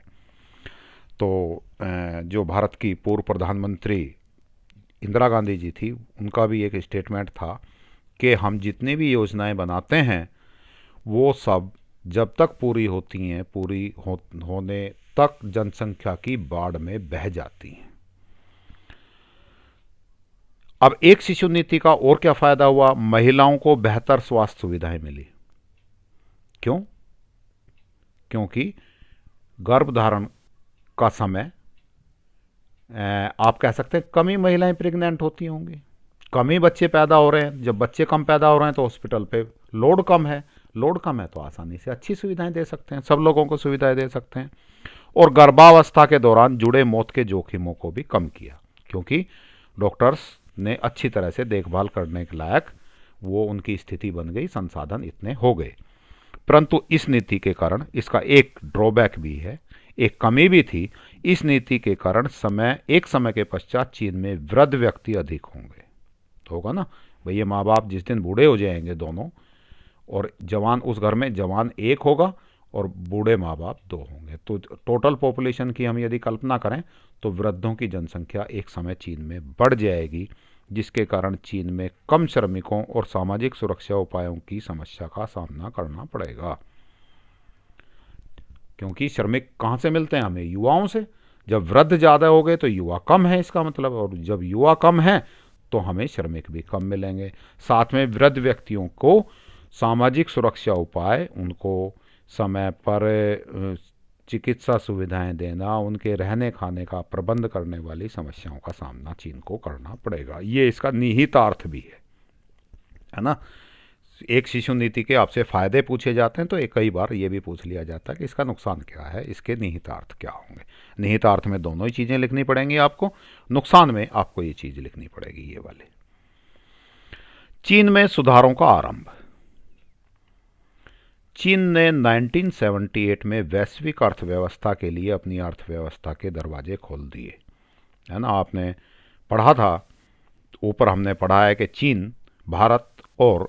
तो जो भारत की पूर्व प्रधानमंत्री इंदिरा गांधी जी थी, उनका भी एक स्टेटमेंट था कि हम जितनी भी योजनाएं बनाते हैं वो सब जब तक पूरी होती हैं, होने तक जनसंख्या की बाढ़ में बह जाती हैं। अब एक शिशु नीति का और क्या फायदा हुआ, महिलाओं को बेहतर स्वास्थ्य सुविधाएं मिली। क्यों? क्योंकि गर्भधारण का समय, आप कह सकते हैं, कम ही महिलाएं प्रेग्नेंट होती होंगी, कम ही बच्चे पैदा हो रहे हैं। जब बच्चे कम पैदा हो रहे हैं तो हॉस्पिटल पे लोड कम है, लोड कम है तो आसानी से अच्छी सुविधाएं दे सकते हैं, सब लोगों को सुविधाएं दे सकते हैं। और गर्भावस्था के दौरान जुड़े मौत के जोखिमों को भी कम किया, क्योंकि डॉक्टर्स ने अच्छी तरह से देखभाल करने के लायक वो उनकी स्थिति बन गई, संसाधन इतने हो गए। परंतु इस नीति के कारण इसका एक ड्रॉबैक भी है, एक कमी भी थी। इस नीति के कारण एक समय के पश्चात चीन में वृद्ध व्यक्ति अधिक होंगे। तो होगा ना भाई, ये माँ बाप जिस दिन बूढ़े हो जाएंगे दोनों, और जवान, उस घर में जवान एक होगा और बूढ़े माँ बाप दो होंगे, तो टोटल पॉपुलेशन की हम यदि कल्पना करें तो वृद्धों की जनसंख्या एक समय चीन में बढ़ जाएगी, जिसके कारण चीन में कम श्रमिकों और सामाजिक सुरक्षा उपायों की समस्या का सामना करना पड़ेगा। क्योंकि श्रमिक कहाँ से मिलते हैं हमें, युवाओं से। जब वृद्ध ज़्यादा हो गए तो युवा कम है, इसका मतलब, और जब युवा कम है तो हमें श्रमिक भी कम मिलेंगे। साथ में वृद्ध व्यक्तियों को सामाजिक सुरक्षा उपाय, उनको समय पर चिकित्सा सुविधाएं देना, उनके रहने खाने का प्रबंध करने वाली समस्याओं का सामना चीन को करना पड़ेगा। ये इसका निहितार्थ भी है ना। एक शिशु नीति के आपसे फायदे पूछे जाते हैं तो एक कई बार ये भी पूछ लिया जाता है कि इसका नुकसान क्या है, इसके निहितार्थ क्या होंगे। निहितार्थ में दोनों ही चीज़ें लिखनी पड़ेंगी आपको, नुकसान में आपको ये चीज़ लिखनी पड़ेगी, ये वाले। चीन में सुधारों का आरंभ। चीन ने 1978 में वैश्विक अर्थव्यवस्था के लिए अपनी अर्थव्यवस्था के दरवाजे खोल दिए, है ना। आपने पढ़ा था, ऊपर हमने पढ़ा है कि चीन, भारत और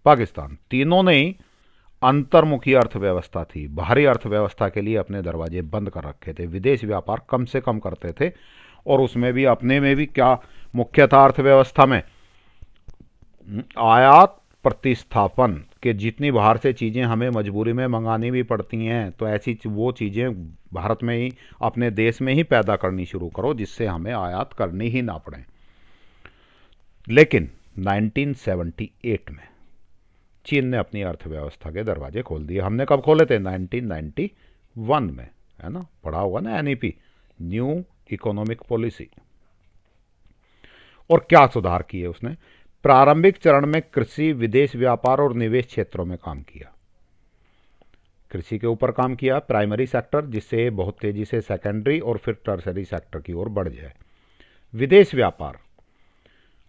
पाकिस्तान तीनों ने अंतर्मुखी अर्थव्यवस्था थी, बाहरी अर्थव्यवस्था के लिए अपने दरवाजे बंद कर रखे थे, विदेश व्यापार कम से कम करते थे, और उसमें भी अपने में भी क्या मुख्य था अर्थव्यवस्था में, आयात प्रतिस्थापन, के जितनी बाहर से चीज़ें हमें मजबूरी में मंगानी भी पड़ती हैं, तो ऐसी वो चीज़ें भारत में ही, अपने देश में ही पैदा करनी शुरू करो, जिससे हमें आयात करनी ही ना पड़े। लेकिन 1978 में चीन ने अपनी अर्थव्यवस्था के दरवाजे खोल दिए। हमने कब खोले थे? 1991 में, है ना, पढ़ा होगा ना, एनईपी, न्यू इकोनॉमिक पॉलिसी। और क्या सुधार किए उसने? प्रारंभिक चरण में कृषि, विदेश व्यापार और निवेश क्षेत्रों में काम किया। कृषि के ऊपर काम किया, प्राइमरी सेक्टर, जिससे बहुत तेजी से सेकेंडरी और फिर टर्सरी सेक्टर की ओर बढ़ जाए। विदेश व्यापार,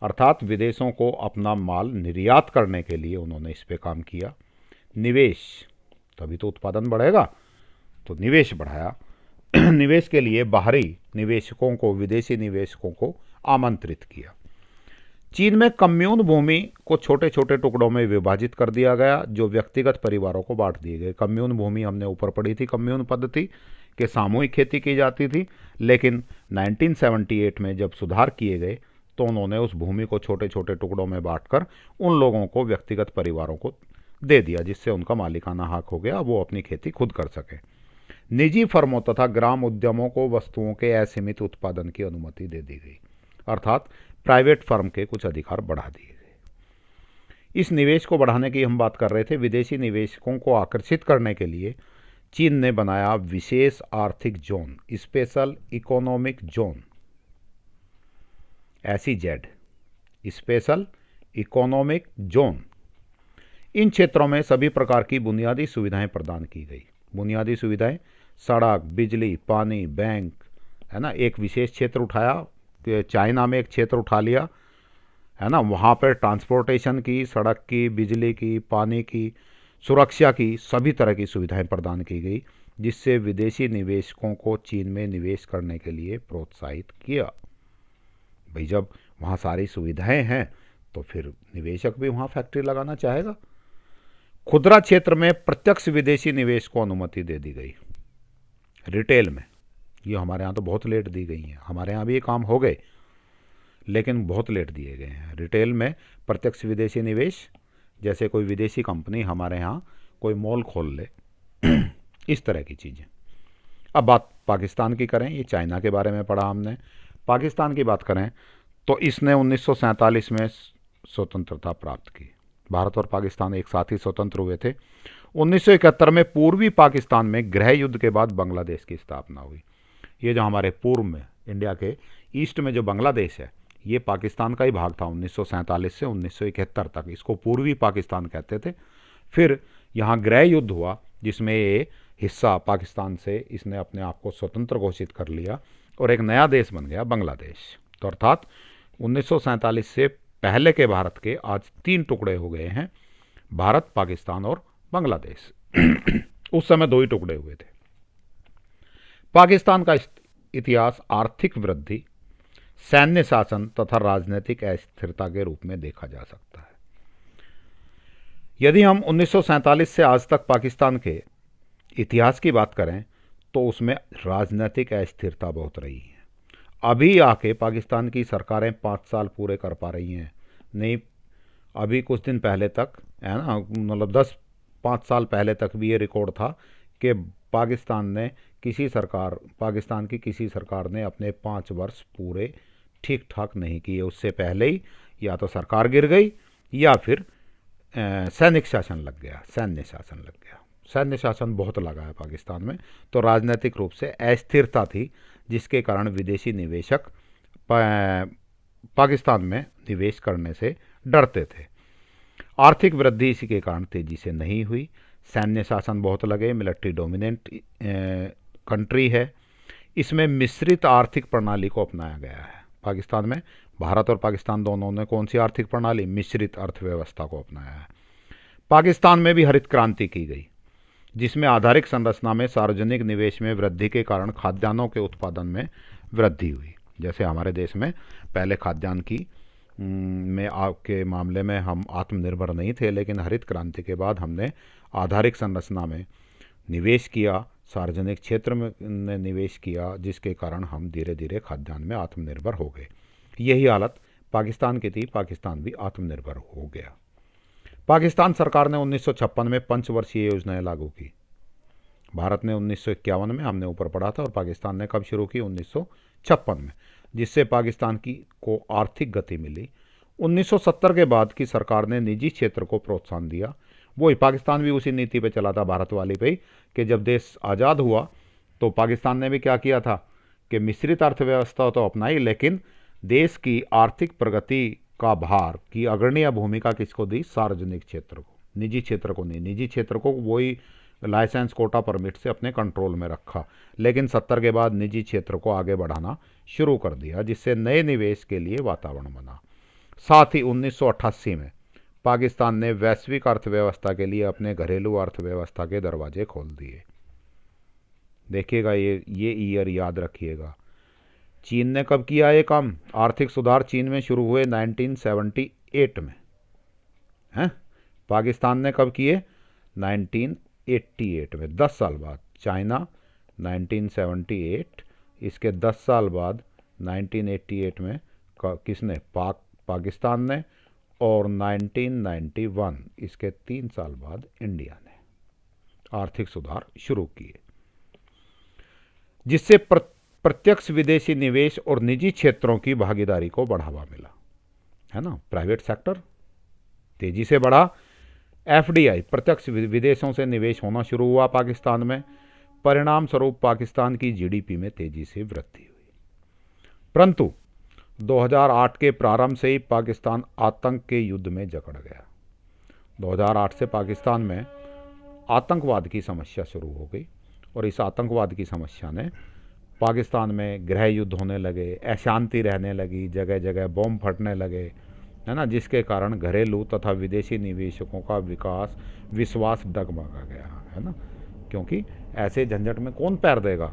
अर्थात विदेशों को अपना माल निर्यात करने के लिए उन्होंने इस पे काम किया। निवेश, तभी तो उत्पादन बढ़ेगा, तो निवेश बढ़ाया। निवेश के लिए बाहरी निवेशकों को, विदेशी निवेशकों को आमंत्रित किया। चीन में कम्यून भूमि को छोटे छोटे टुकड़ों में विभाजित कर दिया गया, जो व्यक्तिगत परिवारों को बांट दिए गए। कम्यून भूमि हमने ऊपर पढ़ी थी, कम्यून पद्धति के सामूहिक खेती की जाती थी, लेकिन 1978 में जब सुधार किए गए तो उन्होंने उस भूमि को छोटे छोटे टुकड़ों में बांटकर उन लोगों को, व्यक्तिगत परिवारों को दे दिया, जिससे उनका मालिकाना हक हो गया, वो अपनी खेती खुद कर सके। निजी फर्मों तथा ग्राम उद्यमों को वस्तुओं के असीमित उत्पादन की अनुमति दे दी गई, अर्थात प्राइवेट फर्म के कुछ अधिकार बढ़ा दिए गए। इस निवेश को बढ़ाने की हम बात कर रहे थे। विदेशी निवेशकों को आकर्षित करने के लिए चीन ने बनाया विशेष आर्थिक zone, special economic zone, SEZ, special economic zone. इन क्षेत्रों में सभी प्रकार की बुनियादी सुविधाएं प्रदान की गई। बुनियादी सुविधाएं, सड़क, बिजली, पानी, बैंक, है ना। एक विशेष क्षेत्र उठाया, चाइना में एक क्षेत्र उठा लिया, है ना, वहाँ पर ट्रांसपोर्टेशन की, सड़क की, बिजली की, पानी की, सुरक्षा की, सभी तरह की सुविधाएं प्रदान की गई, जिससे विदेशी निवेशकों को चीन में निवेश करने के लिए प्रोत्साहित किया। भाई जब वहाँ सारी सुविधाएं हैं तो फिर निवेशक भी वहाँ फैक्ट्री लगाना चाहेगा। खुदरा क्षेत्र में प्रत्यक्ष विदेशी निवेश को अनुमति दे दी गई। रिटेल में, ये हमारे यहाँ तो बहुत लेट दी गई हैं, हमारे यहाँ भी ये काम हो गए लेकिन बहुत लेट दिए गए हैं। रिटेल में प्रत्यक्ष विदेशी निवेश, जैसे कोई विदेशी कंपनी हमारे यहाँ कोई मॉल खोल ले, इस तरह की चीज़ें। अब बात पाकिस्तान की करें, ये चाइना के बारे में पढ़ा हमने। पाकिस्तान की बात करें तो इसने 1947 में स्वतंत्रता प्राप्त की। भारत और पाकिस्तान एक साथ ही स्वतंत्र हुए थे। 1971 में पूर्वी पाकिस्तान में गृह युद्ध के बाद बांग्लादेश की स्थापना हुई। ये जो हमारे पूर्व में, इंडिया के ईस्ट में जो बांग्लादेश है, ये पाकिस्तान का ही भाग था 1947 से 1971 तक। इसको पूर्वी पाकिस्तान कहते थे। फिर यहाँ गृह युद्ध हुआ, जिसमें ये हिस्सा पाकिस्तान से इसने अपने आप को स्वतंत्र घोषित कर लिया और एक नया देश बन गया, बांग्लादेश। तो अर्थात 1947 से पहले के भारत के आज 3 टुकड़े हो गए हैं, भारत, पाकिस्तान और बांग्लादेश। उस समय 2 ही टुकड़े हुए थे। पाकिस्तान का इतिहास आर्थिक वृद्धि, सैन्य शासन तथा राजनीतिक अस्थिरता के रूप में देखा जा सकता है। यदि हम 1947 से आज तक पाकिस्तान के इतिहास की बात करें तो उसमें राजनीतिक अस्थिरता बहुत रही है। अभी आके पाकिस्तान की सरकारें 5 साल पूरे कर पा रही हैं, नहीं अभी कुछ दिन पहले तक, है ना, मतलब 5 साल पहले तक भी ये रिकॉर्ड था कि पाकिस्तान की किसी सरकार ने अपने 5 वर्ष पूरे ठीक ठाक नहीं किए। उससे पहले ही या तो सरकार गिर गई या फिर सैनिक शासन लग गया, सैन्य शासन बहुत लगा है पाकिस्तान में। तो राजनीतिक रूप से अस्थिरता थी, जिसके कारण विदेशी निवेशक पाकिस्तान में निवेश करने से डरते थे। आर्थिक वृद्धि इसी के कारण तेजी से नहीं हुई। सैन्य शासन बहुत लगे, मिलिट्री डोमिनेंट कंट्री है। इसमें मिश्रित आर्थिक प्रणाली को अपनाया गया है। पाकिस्तान में भारत और पाकिस्तान दोनों ने कौन सी आर्थिक प्रणाली, मिश्रित अर्थव्यवस्था को अपनाया है। पाकिस्तान में भी हरित क्रांति की गई, जिसमें आधारिक संरचना में सार्वजनिक निवेश में वृद्धि के कारण खाद्यान्नों के उत्पादन में वृद्धि हुई। जैसे हमारे देश में पहले खाद्यान्न की में आपके मामले में हम आत्मनिर्भर नहीं थे, लेकिन हरित क्रांति के बाद हमने आधारिक संरचना में निवेश किया, सार्वजनिक क्षेत्र में ने निवेश किया, जिसके कारण हम धीरे धीरे खाद्यान्न में आत्मनिर्भर हो गए। यही हालत पाकिस्तान की थी, पाकिस्तान भी आत्मनिर्भर हो गया। पाकिस्तान सरकार ने 1956 में पंचवर्षीय योजनाएं लागू की। भारत ने 1951 में, हमने ऊपर पढ़ा था, और पाकिस्तान ने कब शुरू की, 1956 में, जिससे पाकिस्तान को आर्थिक गति मिली। 1970 के बाद की सरकार ने निजी क्षेत्र को प्रोत्साहन दिया। वही पाकिस्तान भी उसी नीति पे चला था, भारत वाली पे, कि जब देश आज़ाद हुआ तो पाकिस्तान ने भी क्या किया था कि मिश्रित अर्थव्यवस्था तो अपनाई, लेकिन देश की आर्थिक प्रगति का भार की अग्रणीय भूमिका किसको दी, सार्वजनिक क्षेत्र को, निजी क्षेत्र को नहीं। निजी क्षेत्र को वही लाइसेंस कोटा परमिट से अपने कंट्रोल में रखा, लेकिन 70 के बाद निजी क्षेत्र को आगे बढ़ाना शुरू कर दिया, जिससे नए निवेश के लिए वातावरण बना। साथ ही 1988 में पाकिस्तान ने वैश्विक अर्थव्यवस्था के लिए अपने घरेलू अर्थव्यवस्था के दरवाजे खोल दिए। देखिएगा, ये ईयर याद रखिएगा। चीन ने कब किया ये काम? आर्थिक सुधार चीन में शुरू हुए 1978 में हैं। पाकिस्तान ने कब किए? 1988 में, 10 साल बाद। चाइना 1978, इसके 10 साल बाद 1988 में किसने? पाकिस्तान ने। और 1991, इसके 3 साल बाद इंडिया ने आर्थिक सुधार शुरू किए, जिससे प्रत्यक्ष विदेशी निवेश और निजी क्षेत्रों की भागीदारी को बढ़ावा मिला, है ना। प्राइवेट सेक्टर तेजी से बढ़ा। एफडीआई, प्रत्यक्ष विदेशों से निवेश होना शुरू हुआ पाकिस्तान में। परिणाम स्वरूप पाकिस्तान की जीडीपी में तेजी से वृद्धि हुई। परंतु 2008 के प्रारंभ से ही पाकिस्तान आतंक के युद्ध में जकड़ गया। 2008 से पाकिस्तान में आतंकवाद की समस्या शुरू हो गई, और इस आतंकवाद की समस्या ने पाकिस्तान में गृह युद्ध होने लगे, अशांति रहने लगी, जगह जगह बम फटने लगे, है ना, जिसके कारण घरेलू तथा विदेशी निवेशकों का विश्वास डगमगा गया, है ना। क्योंकि ऐसे झंझट में कौन पैर देगा,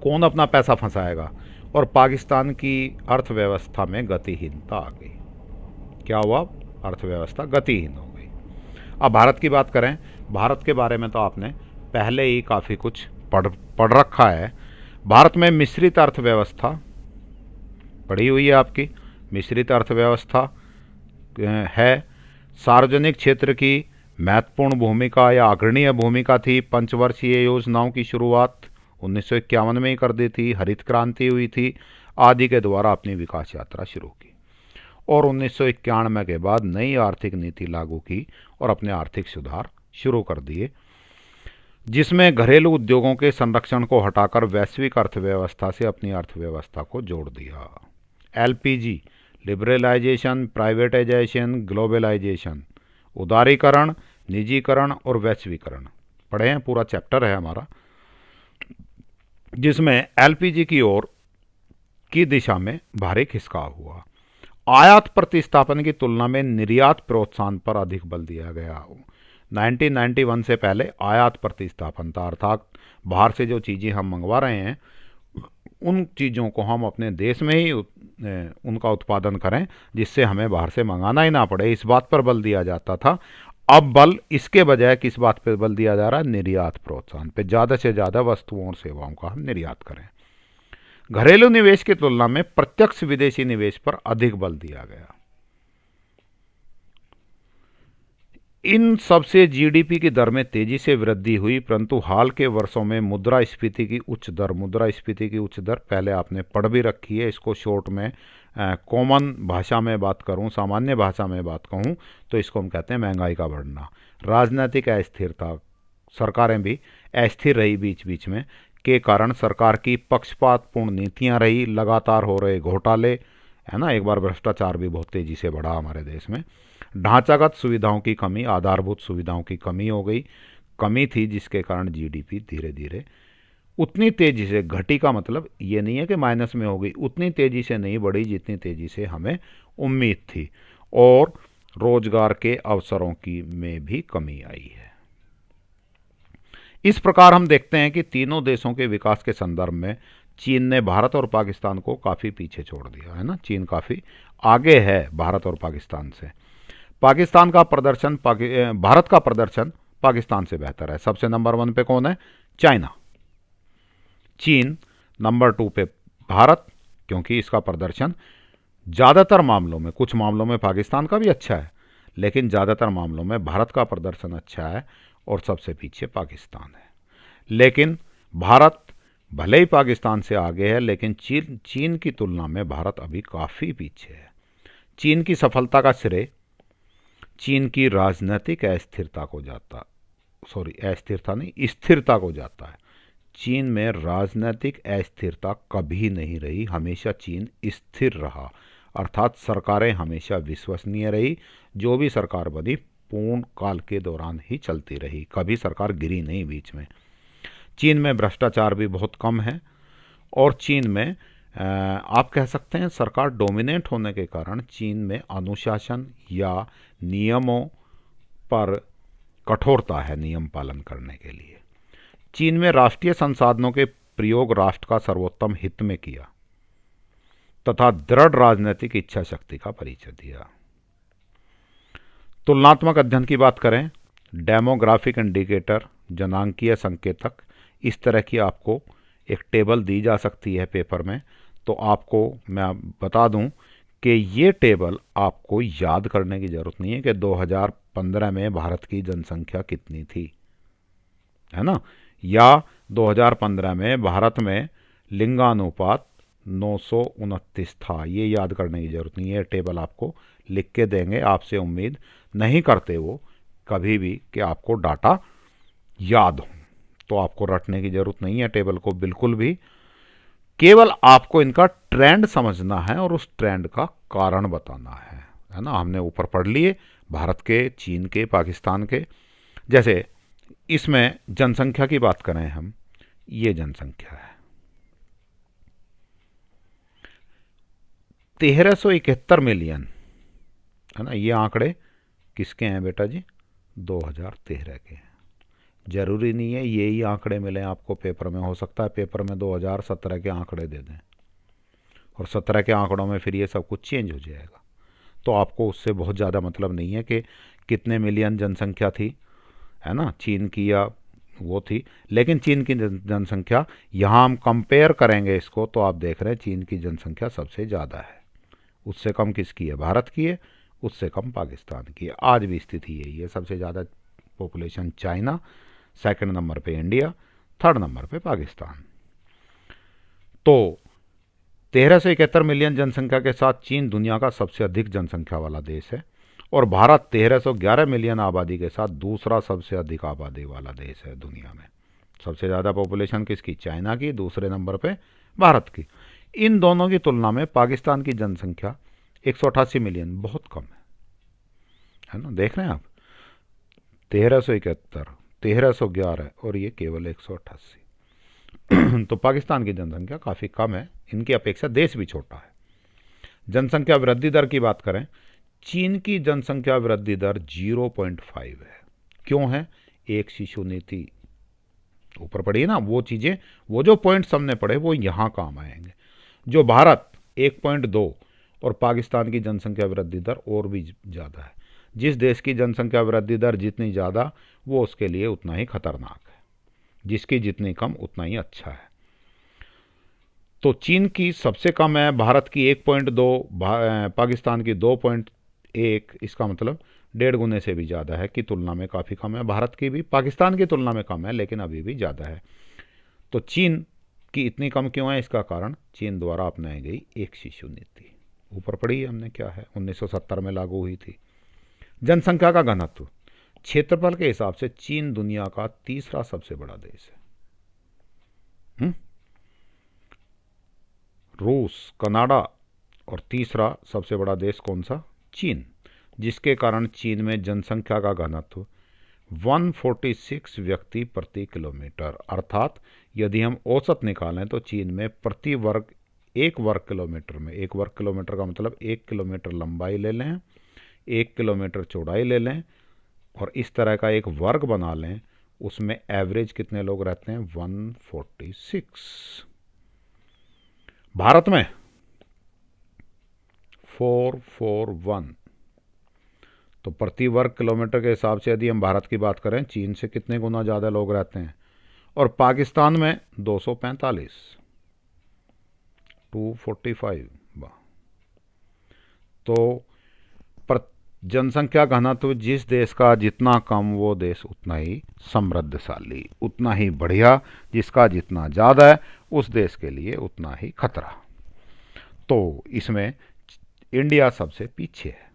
कौन अपना पैसा फंसाएगा, और पाकिस्तान की अर्थव्यवस्था में गतिहीनता आ गई। क्या हुआ? अर्थव्यवस्था गतिहीन हो गई। अब भारत की बात करें। भारत के बारे में तो आपने पहले ही काफ़ी कुछ पढ़ रखा है। भारत में मिश्रित अर्थव्यवस्था पड़ी हुई है आपकी। मिश्रित अर्थव्यवस्था है। सार्वजनिक क्षेत्र की महत्वपूर्ण भूमिका या अग्रणीय भूमिका थी। पंचवर्षीय योजनाओं की शुरुआत 1951 में ही कर दी थी। हरित क्रांति हुई थी, आदि के द्वारा अपनी विकास यात्रा शुरू की, और 1991 के बाद नई आर्थिक नीति लागू की और अपने आर्थिक सुधार शुरू कर दिए, जिसमें घरेलू उद्योगों के संरक्षण को हटाकर वैश्विक अर्थव्यवस्था से अपनी अर्थव्यवस्था को जोड़ दिया। एलपीजी, लिबरलाइजेशन, प्राइवेटाइजेशन, ग्लोबलाइजेशन, उदारीकरण, निजीकरण और वैश्वीकरण पढ़े हैं। पूरा चैप्टर है हमारा, जिसमें एलपीजी की ओर की दिशा में भारी खिसकाव हुआ। आयात प्रतिस्थापन की तुलना में निर्यात प्रोत्साहन पर अधिक बल दिया गया। 1991 से पहले आयात प्रतिस्थापन था, अर्थात बाहर से जो चीज़ें हम मंगवा रहे हैं उन चीज़ों को हम अपने देश में ही उनका उत्पादन करें, जिससे हमें बाहर से मंगाना ही ना पड़े। इस बात पर बल दिया जाता था। अब बल इसके बजाय किस बात पर बल दिया जा रहा है? निर्यात प्रोत्साहन पे। ज़्यादा से ज़्यादा वस्तुओं और सेवाओं का हम निर्यात करें। घरेलू निवेश की तुलना में प्रत्यक्ष विदेशी निवेश पर अधिक बल दिया गया। इन सबसे जीडीपी की दर में तेजी से वृद्धि हुई, परंतु हाल के वर्षों में मुद्रास्फीति की उच्च दर पहले आपने पढ़ भी रखी है। इसको शॉर्ट में कॉमन भाषा में बात करूं, सामान्य भाषा में बात कहूं तो इसको हम कहते हैं महंगाई का बढ़ना। राजनीतिक अस्थिरता, सरकारें भी अस्थिर रही बीच बीच में, के कारण सरकार की पक्षपातपूर्ण नीतियां रही, लगातार हो रहे घोटाले, है ना। एक बार भ्रष्टाचार भी बहुत तेजी से बढ़ा हमारे देश में। ढांचागत सुविधाओं की कमी, आधारभूत सुविधाओं की कमी थी, जिसके कारण जीडीपी धीरे धीरे उतनी तेजी से घटी। का मतलब ये नहीं है कि माइनस में हो गई, उतनी तेजी से नहीं बढ़ी जितनी तेजी से हमें उम्मीद थी, और रोजगार के अवसरों की में भी कमी आई है। इस प्रकार हम देखते हैं कि तीनों देशों के विकास के संदर्भ में चीन ने भारत और पाकिस्तान को काफ़ी पीछे छोड़ दिया, है ना। चीन काफ़ी आगे है भारत और पाकिस्तान से। भारत का प्रदर्शन पाकिस्तान से बेहतर है। सबसे नंबर 1 पे कौन है? चाइना। चीन नंबर 2 पे भारत, क्योंकि इसका प्रदर्शन ज़्यादातर मामलों में, कुछ मामलों में पाकिस्तान का भी अच्छा है, लेकिन ज़्यादातर मामलों में भारत का प्रदर्शन अच्छा है, और सबसे पीछे पाकिस्तान है। लेकिन भारत भले ही पाकिस्तान से आगे है, लेकिन चीन की तुलना में भारत अभी काफ़ी पीछे है। चीन की सफलता का श्रेय चीन की राजनीतिक स्थिरता को जाता है। चीन में राजनीतिक अस्थिरता कभी नहीं रही, हमेशा चीन स्थिर रहा, अर्थात सरकारें हमेशा विश्वसनीय रही। जो भी सरकार बनी पूर्ण काल के दौरान ही चलती रही, कभी सरकार गिरी नहीं बीच में। चीन में भ्रष्टाचार भी बहुत कम है और चीन में आप कह सकते हैं सरकार डोमिनेंट होने के कारण चीन में अनुशासन या नियमों पर कठोरता है नियम पालन करने के लिए। चीन में राष्ट्रीय संसाधनों के प्रयोग राष्ट्र का सर्वोत्तम हित में किया तथा दृढ़ राजनीतिक इच्छा शक्ति का परिचय दिया। तुलनात्मक अध्ययन की बात करें, डेमोग्राफिक इंडिकेटर, जनांकीय संकेतक, इस तरह की आपको एक टेबल दी जा सकती है पेपर में। तो आपको मैं बता दूं कि ये टेबल आपको याद करने की ज़रूरत नहीं है कि 2015 में भारत की जनसंख्या कितनी थी, है ना, या 2015 में भारत में लिंगानुपात 929 था, ये याद करने की ज़रूरत नहीं है। टेबल आपको लिख के देंगे, आपसे उम्मीद नहीं करते वो कभी भी कि आपको डाटा याद हो, तो आपको रटने की ज़रूरत नहीं है टेबल को बिल्कुल भी। केवल आपको इनका ट्रेंड समझना है और उस ट्रेंड का कारण बताना है ना। हमने ऊपर पढ़ लिए भारत के, चीन के, पाकिस्तान के। जैसे इसमें जनसंख्या की बात करें हम, ये जनसंख्या है 1371 मिलियन, है ना। ये आंकड़े किसके हैं बेटा जी? 2013 के हैं। जरूरी नहीं है यही आंकड़े मिले आपको पेपर में, हो सकता है पेपर में 2017 के आंकड़े दे दें और 17 के आंकड़ों में फिर ये सब कुछ चेंज हो जाएगा। तो आपको उससे बहुत ज़्यादा मतलब नहीं है कि कितने मिलियन जनसंख्या थी, है ना, चीन की या वो थी। लेकिन चीन की जनसंख्या यहाँ हम कंपेयर करेंगे इसको, तो आप देख रहे हैं चीन की जनसंख्या सबसे ज़्यादा है। उससे कम किसकी है? भारत की है। उससे कम पाकिस्तान की है। आज भी स्थिति यही है। सबसे ज़्यादा पॉपुलेशन चाइना, सेकंड नंबर पे इंडिया, थर्ड नंबर पे पाकिस्तान। तो 1371 मिलियन जनसंख्या के साथ चीन दुनिया का सबसे अधिक जनसंख्या वाला देश है और भारत 1311 मिलियन आबादी के साथ दूसरा सबसे अधिक आबादी वाला देश है दुनिया में। सबसे ज़्यादा पॉपुलेशन किसकी? चाइना की, दूसरे नंबर पे भारत की। इन दोनों की तुलना में पाकिस्तान की जनसंख्या 188 मिलियन बहुत कम है ना। देख रहे हैं आप, 1371, 1311 और ये केवल 188। तो पाकिस्तान की जनसंख्या काफ़ी कम है, इनकी अपेक्षा देश भी छोटा है। जनसंख्या वृद्धि दर की बात करें, चीन की जनसंख्या वृद्धि दर 0.5 है। क्यों है? एक शिशु नीति ऊपर पड़ी है ना, वो चीज़ें, वो जो पॉइंट्स हमने पढ़े वो यहाँ काम आएंगे। जो भारत 1.2 और पाकिस्तान की जनसंख्या वृद्धि दर और भी ज़्यादा है। जिस देश की जनसंख्या वृद्धि दर जितनी ज़्यादा वो उसके लिए उतना ही खतरनाक है, जिसकी जितनी कम उतना ही अच्छा है। तो चीन की सबसे कम है, भारत की 1.2, पाकिस्तान की 2.1, इसका मतलब 1.5 गुने से भी ज़्यादा है, की तुलना में काफ़ी कम है। भारत की भी पाकिस्तान की तुलना में कम है लेकिन अभी भी ज़्यादा है। तो चीन की इतनी कम क्यों है? इसका कारण चीन द्वारा अपनाई गई एक शिशु नीति। ऊपर पढ़ी हमने क्या है, 1970 में लागू हुई थी। जनसंख्या का घनत्व, क्षेत्रफल के हिसाब से चीन दुनिया का तीसरा सबसे बड़ा देश है। रूस, कनाडा और तीसरा सबसे बड़ा देश कौन सा? चीन, जिसके कारण चीन में जनसंख्या का घनत्व 146 व्यक्ति प्रति किलोमीटर, अर्थात यदि हम औसत निकालें तो चीन में प्रति वर्ग, एक वर्ग किलोमीटर में, एक वर्ग किलोमीटर का मतलब 1 किलोमीटर लंबाई ले लें, 1 किलोमीटर चौड़ाई ले लें और इस तरह का एक वर्ग बना लें, उसमें एवरेज कितने लोग रहते हैं? 146। भारत में 441। तो प्रति वर्ग किलोमीटर के हिसाब से यदि हम भारत की बात करें, चीन से कितने गुना ज़्यादा लोग रहते हैं। और पाकिस्तान में 245, 245। तो जनसंख्या घनत्व जिस देश का जितना कम वो देश उतना ही समृद्धशाली, उतना ही बढ़िया। जिसका जितना ज़्यादा है उस देश के लिए उतना ही खतरा। तो इसमें इंडिया सबसे पीछे है,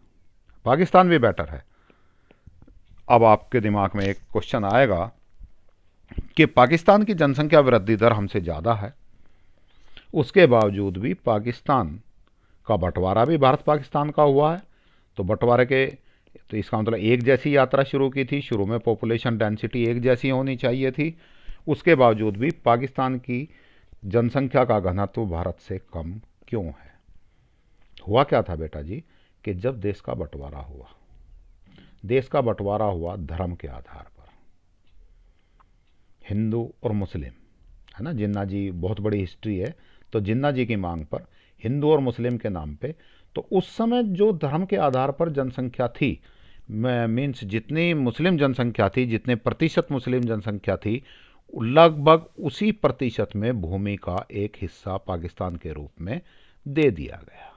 पाकिस्तान भी बेटर है। अब आपके दिमाग में एक क्वेश्चन आएगा कि पाकिस्तान की जनसंख्या वृद्धि दर हमसे ज़्यादा है, उसके बावजूद भी पाकिस्तान का बंटवारा भी भारत पाकिस्तान का हुआ है। तो बंटवारे के तो इसका मतलब एक जैसी यात्रा शुरू की थी। शुरू में पॉपुलेशन डेंसिटी एक जैसी होनी चाहिए थी, उसके बावजूद भी पाकिस्तान की जनसंख्या का घनत्व भारत से कम क्यों है? हुआ क्या था बेटा जी कि जब देश का बंटवारा हुआ धर्म के आधार पर, हिंदू और मुस्लिम, है ना। जिन्ना जी बहुत बड़ी हिस्ट्री है, तो जिन्ना जी की मांग पर हिंदू और मुस्लिम के नाम पे, तो उस समय जो धर्म के आधार पर जनसंख्या थी, मीन्स जितनी मुस्लिम जनसंख्या थी, जितने प्रतिशत मुस्लिम जनसंख्या थी, लगभग उसी प्रतिशत में भूमि का एक हिस्सा पाकिस्तान के रूप में दे दिया गया।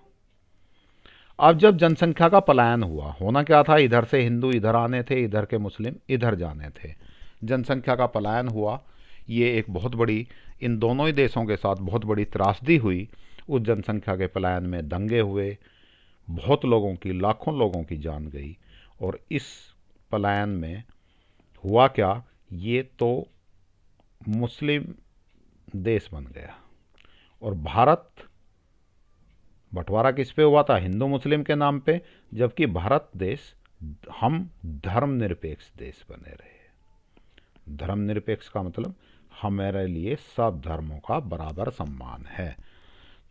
अब जब जनसंख्या का पलायन हुआ, होना क्या था, इधर से हिंदू इधर आने थे, इधर के मुस्लिम इधर जाने थे, जनसंख्या का पलायन हुआ। ये एक बहुत बड़ी, इन दोनों ही देशों के साथ बहुत बड़ी त्रासदी हुई। उस जनसंख्या के पलायन में दंगे हुए, बहुत लोगों की, लाखों लोगों की जान गई। और इस पलायन में हुआ क्या, ये तो मुस्लिम देश बन गया। और भारत, बंटवारा किस पे हुआ था? हिंदू मुस्लिम के नाम पे, जबकि भारत देश, हम धर्मनिरपेक्ष देश बने रहे। धर्मनिरपेक्ष का मतलब हमारे लिए सब धर्मों का बराबर सम्मान है।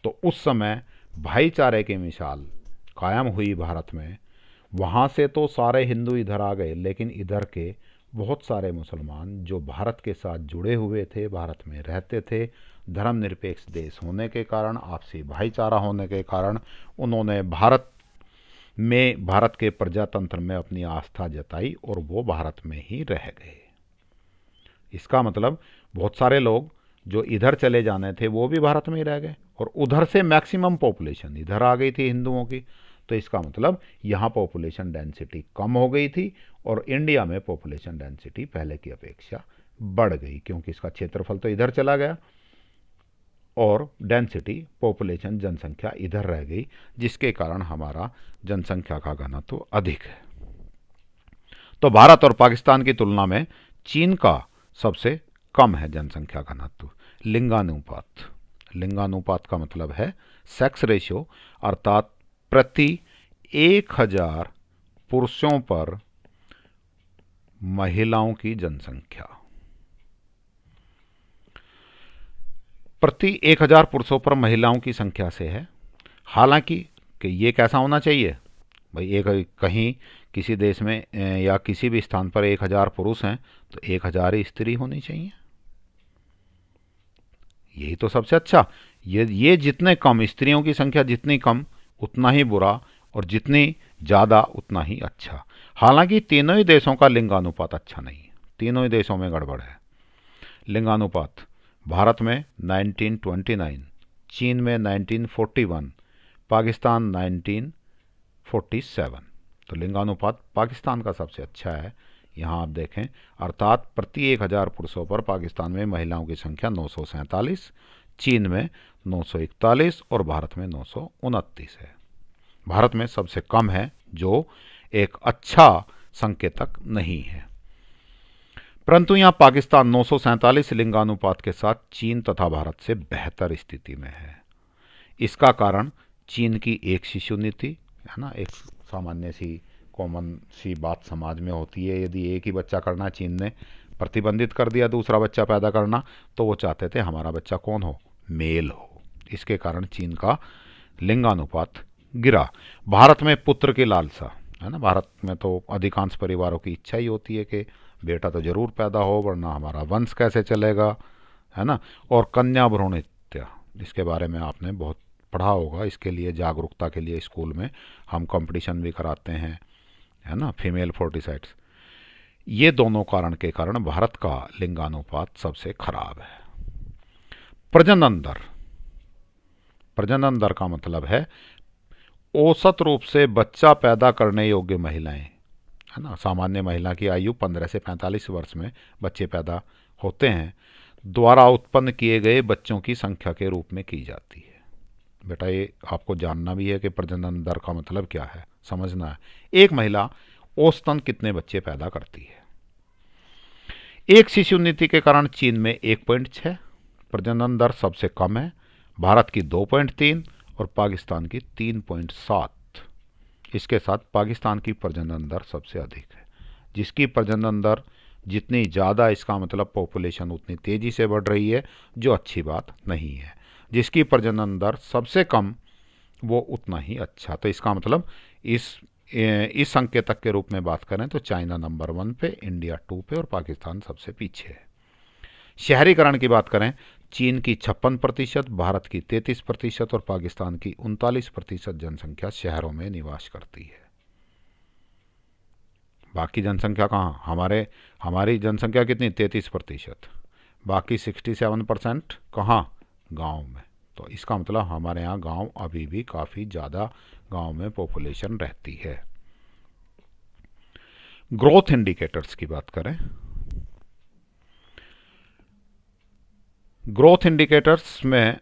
तो उस समय भाईचारे की मिसाल कायम हुई भारत में। वहाँ से तो सारे हिंदू इधर आ गए, लेकिन इधर के बहुत सारे मुसलमान जो भारत के साथ जुड़े हुए थे, भारत में रहते थे, धर्मनिरपेक्ष देश होने के कारण, आपसी भाईचारा होने के कारण, उन्होंने भारत के प्रजातंत्र में अपनी आस्था जताई और वो भारत में ही रह गए। इसका मतलब बहुत सारे लोग जो इधर चले जाने थे वो भी भारत में ही रह गए, और उधर से मैक्सिमम पॉपुलेशन इधर आ गई थी हिंदुओं की। तो इसका मतलब यहाँ पॉपुलेशन डेंसिटी कम हो गई थी, और इंडिया में पॉपुलेशन डेंसिटी पहले की अपेक्षा बढ़ गई, क्योंकि इसका क्षेत्रफल तो इधर चला गया और डेंसिटी, पॉपुलेशन, जनसंख्या इधर रह गई, जिसके कारण हमारा जनसंख्या का घनत्व अधिक है। तो भारत और पाकिस्तान की तुलना में चीन का सबसे कम है जनसंख्या घनत्व। लिंगानुपात, लिंगानुपात का मतलब है सेक्स रेशियो, अर्थात प्रति 1000 पुरुषों पर महिलाओं की जनसंख्या, प्रति 1000 पुरुषों पर महिलाओं की संख्या से है। हालांकि कि ये कैसा होना चाहिए भाई, एक कहीं किसी देश में या किसी भी स्थान पर 1000 पुरुष हैं तो 1000 ही स्त्री होनी चाहिए, यही तो सबसे अच्छा। ये जितने कम, स्त्रियों की संख्या जितनी कम उतना ही बुरा, और जितनी ज़्यादा उतना ही अच्छा। हालांकि तीनों ही देशों का लिंगानुपात अच्छा नहीं है, तीनों ही देशों में गड़बड़ है। लिंगानुपात भारत में 1929, चीन में 1941, पाकिस्तान 1947। तो लिंगानुपात पाकिस्तान का सबसे अच्छा है, यहाँ आप देखें, अर्थात प्रति 1000 पुरुषों पर पाकिस्तान में महिलाओं की संख्या 947, चीन में 941 और भारत में 929 है। भारत में सबसे कम है, जो एक अच्छा संकेतक नहीं है। परंतु यहाँ पाकिस्तान 947 लिंगानुपात के साथ चीन तथा भारत से बेहतर स्थिति में है। इसका कारण चीन की एक शिशु नीति है ना, एक सामान्य सी कॉमन सी बात समाज में होती है। यदि एक ही बच्चा करना चीन ने प्रतिबंधित कर दिया दूसरा बच्चा पैदा करना, तो वो चाहते थे हमारा बच्चा कौन हो, मेल हो। इसके कारण चीन का लिंगानुपात गिरा। भारत में पुत्र की लालसा है ना, भारत में तो अधिकांश परिवारों की इच्छा ही होती है कि बेटा तो जरूर पैदा हो, वरना हमारा वंश कैसे चलेगा, है ना। और कन्या भ्रूण हत्या, इसके बारे में आपने बहुत पढ़ा होगा। इसके लिए जागरूकता के लिए स्कूल में हम कंपटीशन भी कराते हैं, है ना, फीमेल फोर्टिसाइड्स। ये दोनों कारण के कारण भारत का लिंगानुपात सबसे खराब है। प्रजनन दर, प्रजनन दर का मतलब है औसत रूप से बच्चा पैदा करने योग्य महिलाएं, है ना, सामान्य महिला की आयु 15 से 45 वर्ष में बच्चे पैदा होते हैं, द्वारा उत्पन्न किए गए बच्चों की संख्या के रूप में की जाती है। बेटा ये आपको जानना भी है कि प्रजनन दर का मतलब क्या है, समझना है। एक महिला औसतन कितने बच्चे पैदा करती है। एक शिशु नीति के कारण चीन में 1.6 प्रजनन दर सबसे कम है, भारत की 2.3 और पाकिस्तान की 3.7। इसके साथ पाकिस्तान की प्रजनन दर सबसे अधिक है। जिसकी प्रजनन दर जितनी ज़्यादा, इसका मतलब पॉपुलेशन उतनी तेज़ी से बढ़ रही है, जो अच्छी बात नहीं है। जिसकी प्रजनन दर सबसे कम, वो उतना ही अच्छा। तो इसका मतलब इस संकेतक के रूप में बात करें तो चाइना नंबर 1 पे, इंडिया 2 पे और पाकिस्तान सबसे पीछे है। शहरीकरण की बात करें, चीन की 56%, भारत की 33% और पाकिस्तान की 39% जनसंख्या शहरों में निवास करती है। बाकी जनसंख्या कहाँ, हमारी जनसंख्या कितनी, 33%। बाकी 67% कहाँ, गाँव में। तो इसका मतलब हमारे यहाँ गांव अभी भी काफ़ी ज़्यादा गांव में पॉपुलेशन रहती है। ग्रोथ इंडिकेटर्स की बात करें, ग्रोथ इंडिकेटर्स में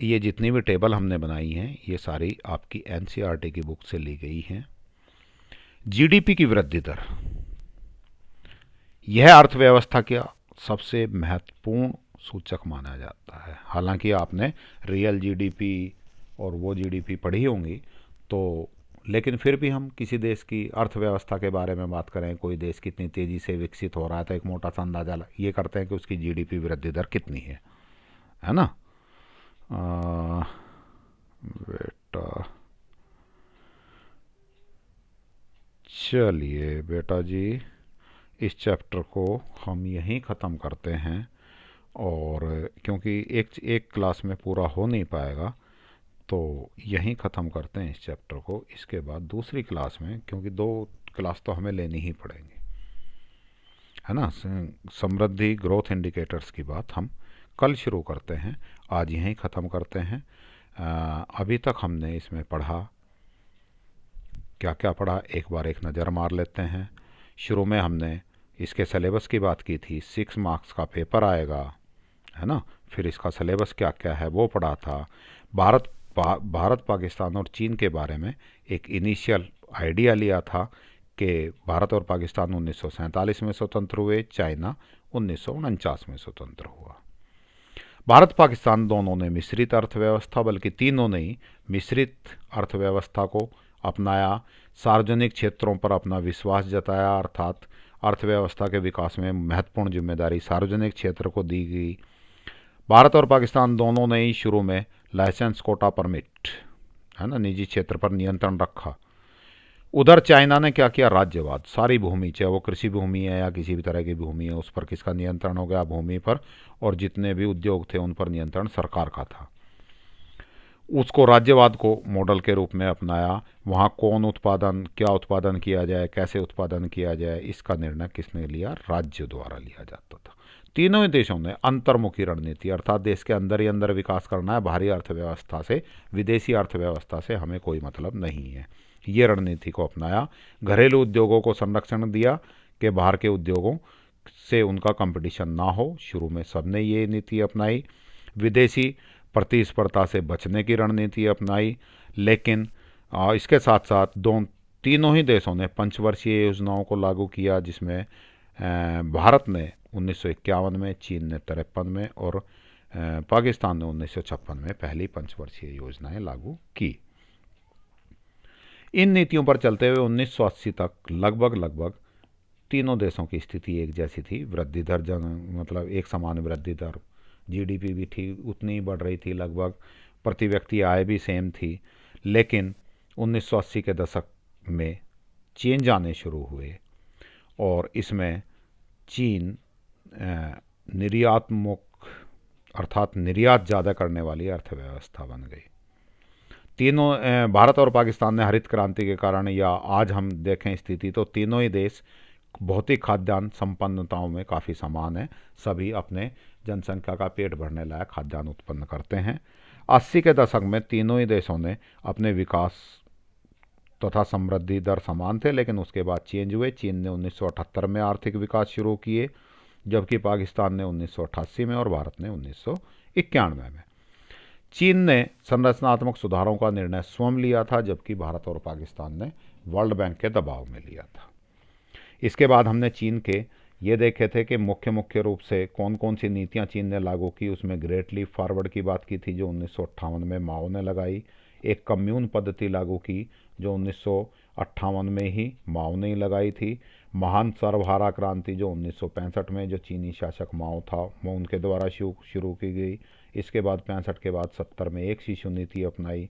ये जितनी भी टेबल हमने बनाई हैं, ये सारी आपकी एनसीईआरटी की बुक से ली गई हैं। जीडीपी की वृद्धि दर, यह अर्थव्यवस्था का सबसे महत्वपूर्ण सूचक माना जाता है। हालांकि आपने रियल जीडीपी और वो जीडीपी पढ़ी होंगी, तो लेकिन फिर भी हम किसी देश की अर्थव्यवस्था के बारे में बात करें, कोई देश कितनी तेज़ी से विकसित हो रहा है, तो एक मोटा सा अंदाज़ा ये करते हैं कि उसकी जीडीपी वृद्धि दर कितनी है ना। बेटा चलिए बेटा जी, इस चैप्टर को हम यहीं ख़त्म करते हैं, और क्योंकि एक क्लास में पूरा हो नहीं पाएगा, तो यहीं ख़त्म करते हैं इस चैप्टर को। इसके बाद दूसरी क्लास में, क्योंकि 2 क्लास तो हमें लेनी ही पड़ेंगी, है ना, समृद्धि ग्रोथ इंडिकेटर्स की बात हम कल शुरू करते हैं, आज यहीं ख़त्म करते हैं। अभी तक हमने इसमें पढ़ा, क्या क्या पढ़ा, एक बार एक नज़र मार लेते हैं। शुरू में हमने इसके सिलेबस की बात की थी, 6 मार्क्स का पेपर आएगा, है ना। फिर इसका सिलेबस क्या क्या है वो पढ़ा था। भारत पाकिस्तान और चीन के बारे में एक इनिशियल आइडिया लिया था कि भारत और पाकिस्तान 1947 में स्वतंत्र हुए, चाइना 1949 में स्वतंत्र हुआ। भारत पाकिस्तान दोनों ने मिश्रित अर्थव्यवस्था, बल्कि तीनों ने ही मिश्रित अर्थव्यवस्था को अपनाया, सार्वजनिक क्षेत्रों पर अपना विश्वास जताया, अर्थात अर्थव्यवस्था के विकास में महत्वपूर्ण जिम्मेदारी सार्वजनिक क्षेत्र को दी गई। भारत और पाकिस्तान दोनों ने ही शुरू में लाइसेंस, कोटा, परमिट, है ना, निजी क्षेत्र पर नियंत्रण रखा। उधर चाइना ने क्या किया, राज्यवाद, सारी भूमि, चाहे वो कृषि भूमि है या किसी भी तरह की भूमि है, उस पर किसका नियंत्रण हो गया, भूमि पर, और जितने भी उद्योग थे उन पर नियंत्रण सरकार का था। उसको राज्यवाद को मॉडल के रूप में अपनाया। वहाँ क्या उत्पादन किया जाए, कैसे उत्पादन किया जाए, इसका निर्णय किसने लिया, राज्य द्वारा लिया जाता था। तीनों ही देशों ने अंतर्मुखी रणनीति, अर्थात देश के अंदर ही अंदर विकास करना है, बाहरी अर्थव्यवस्था से, विदेशी अर्थव्यवस्था से हमें कोई मतलब नहीं है, ये रणनीति को अपनाया। घरेलू उद्योगों को संरक्षण दिया कि बाहर के उद्योगों से उनका कंपटीशन ना हो, शुरू में सबने ये नीति अपनाई। विदेशी प्रतिस्पर्धा से बचने की रणनीति अपनाई, लेकिन इसके साथ साथ तीनों ही देशों ने पंचवर्षीय योजनाओं को लागू किया, जिसमें भारत ने 1951 में, चीन ने 53 में और पाकिस्तान ने 1956 में पहली पंचवर्षीय योजनाएं लागू की। इन नीतियों पर चलते हुए 1980 तक लगभग तीनों देशों की स्थिति एक जैसी थी। वृद्धि दर मतलब एक समान वृद्धि दर, जीडीपी भी थी उतनी ही बढ़ रही थी लगभग, प्रति व्यक्ति आय भी सेम थी। लेकिन 1980 के दशक में चेंज आने शुरू हुए और इसमें चीन निर्यातमुख, अर्थात निर्यात ज़्यादा करने वाली अर्थव्यवस्था बन गई। तीनों भारत और पाकिस्तान ने हरित क्रांति के कारण, या आज हम देखें स्थिति तो तीनों ही देश भौतिक खाद्यान्न संपन्नताओं में काफ़ी समान है, सभी अपने जनसंख्या का पेट भरने लायक खाद्यान्न उत्पन्न करते हैं। 80 के दशक में तीनों ही देशों ने अपने विकास तथा समृद्धि दर समान थे, लेकिन उसके बाद चेंज हुए। चीन ने 1978 में आर्थिक विकास शुरू किए, जबकि पाकिस्तान ने 1988 में और भारत ने 1991 में। चीन ने संरचनात्मक सुधारों का निर्णय स्वयं लिया था, जबकि भारत और पाकिस्तान ने वर्ल्ड बैंक के दबाव में लिया था। इसके बाद हमने चीन के ये देखे थे कि मुख्य रूप से कौन कौन सी नीतियां चीन ने लागू की। उसमें ग्रेट लीप फॉरवर्ड की बात की थी, जो 1958 में माओ ने लगाई। एक कम्यून पद्धति लागू की जो 1958 में ही माओ ने लगाई थी। महान सर्वहारा क्रांति जो 1965 में जो चीनी शासक माओ था वो उनके द्वारा शुरू की गई। इसके बाद 65 के बाद 70 में एक शिशु नीति अपनाई।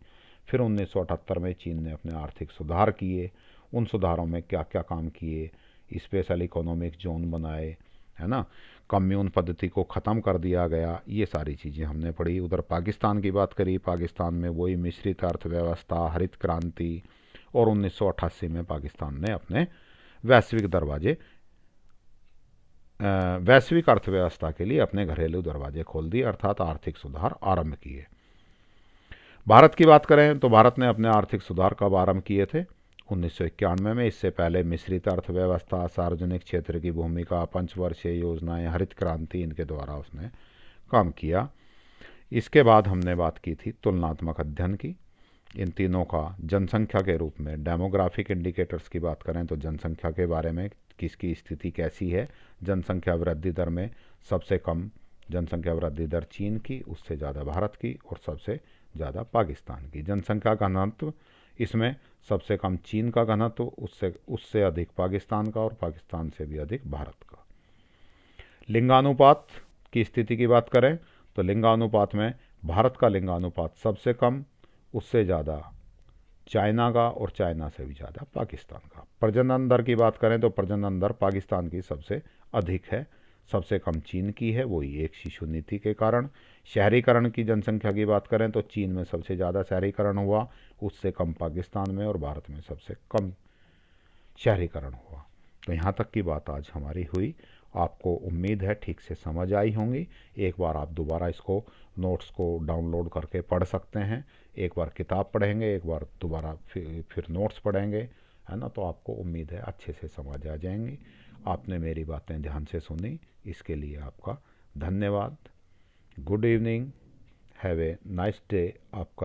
फिर 1978 में चीन ने अपने आर्थिक सुधार किए। उन सुधारों में क्या क्या काम किए, स्पेशल इकोनॉमिक जोन बनाए, है ना, कम्यून पद्धति को ख़त्म कर दिया गया, ये सारी चीज़ें हमने पढ़ी। उधर पाकिस्तान की बात करी, पाकिस्तान में वही मिश्रित अर्थव्यवस्था, हरित क्रांति, और 1988 में पाकिस्तान ने अपने वैश्विक अर्थव्यवस्था के लिए अपने घरेलू दरवाजे खोल दिए, अर्थात आर्थिक सुधार आरंभ किए। भारत की बात करें तो भारत ने अपने आर्थिक सुधार कब आरंभ किए थे? 1991 में। इससे पहले मिश्रित अर्थव्यवस्था, सार्वजनिक क्षेत्र की भूमिका, पंचवर्षीय योजनाएं, हरित क्रांति, इनके द्वारा उसने काम किया। इसके बाद हमने बात की थी तुलनात्मक अध्ययन की। इन तीनों का जनसंख्या के रूप में डेमोग्राफिक इंडिकेटर्स की बात करें तो जनसंख्या के बारे में किसकी स्थिति कैसी है। जनसंख्या वृद्धि दर में सबसे कम जनसंख्या वृद्धि दर चीन की, उससे ज़्यादा भारत की, और सबसे ज़्यादा पाकिस्तान की। जनसंख्या का घनत्व इसमें सबसे कम चीन का घनत्व, उससे अधिक पाकिस्तान का, और पाकिस्तान से भी अधिक भारत का। लिंगानुपात की स्थिति की बात करें तो लिंगानुपात में भारत का लिंगानुपात सबसे कम, उससे ज़्यादा चाइना का, और चाइना से भी ज़्यादा पाकिस्तान का। प्रजनन दर की बात करें तो प्रजनन दर पाकिस्तान की सबसे अधिक है, सबसे कम चीन की है, वही एक शिशु नीति के कारण। शहरीकरण की जनसंख्या की बात करें तो चीन में सबसे ज़्यादा शहरीकरण हुआ, उससे कम पाकिस्तान में, और भारत में सबसे कम शहरीकरण हुआ। तो यहाँ तक की बात आज हमारी हुई। आपको उम्मीद है ठीक से समझ आई होंगी। एक बार आप दोबारा इसको नोट्स को डाउनलोड करके पढ़ सकते हैं। एक बार किताब पढ़ेंगे, एक बार दोबारा फिर नोट्स पढ़ेंगे, है ना, तो आपको उम्मीद है अच्छे से समझ आ जाएंगी। आपने मेरी बातें ध्यान से सुनी, इसके लिए आपका धन्यवाद। Good evening, have a nice day. आपका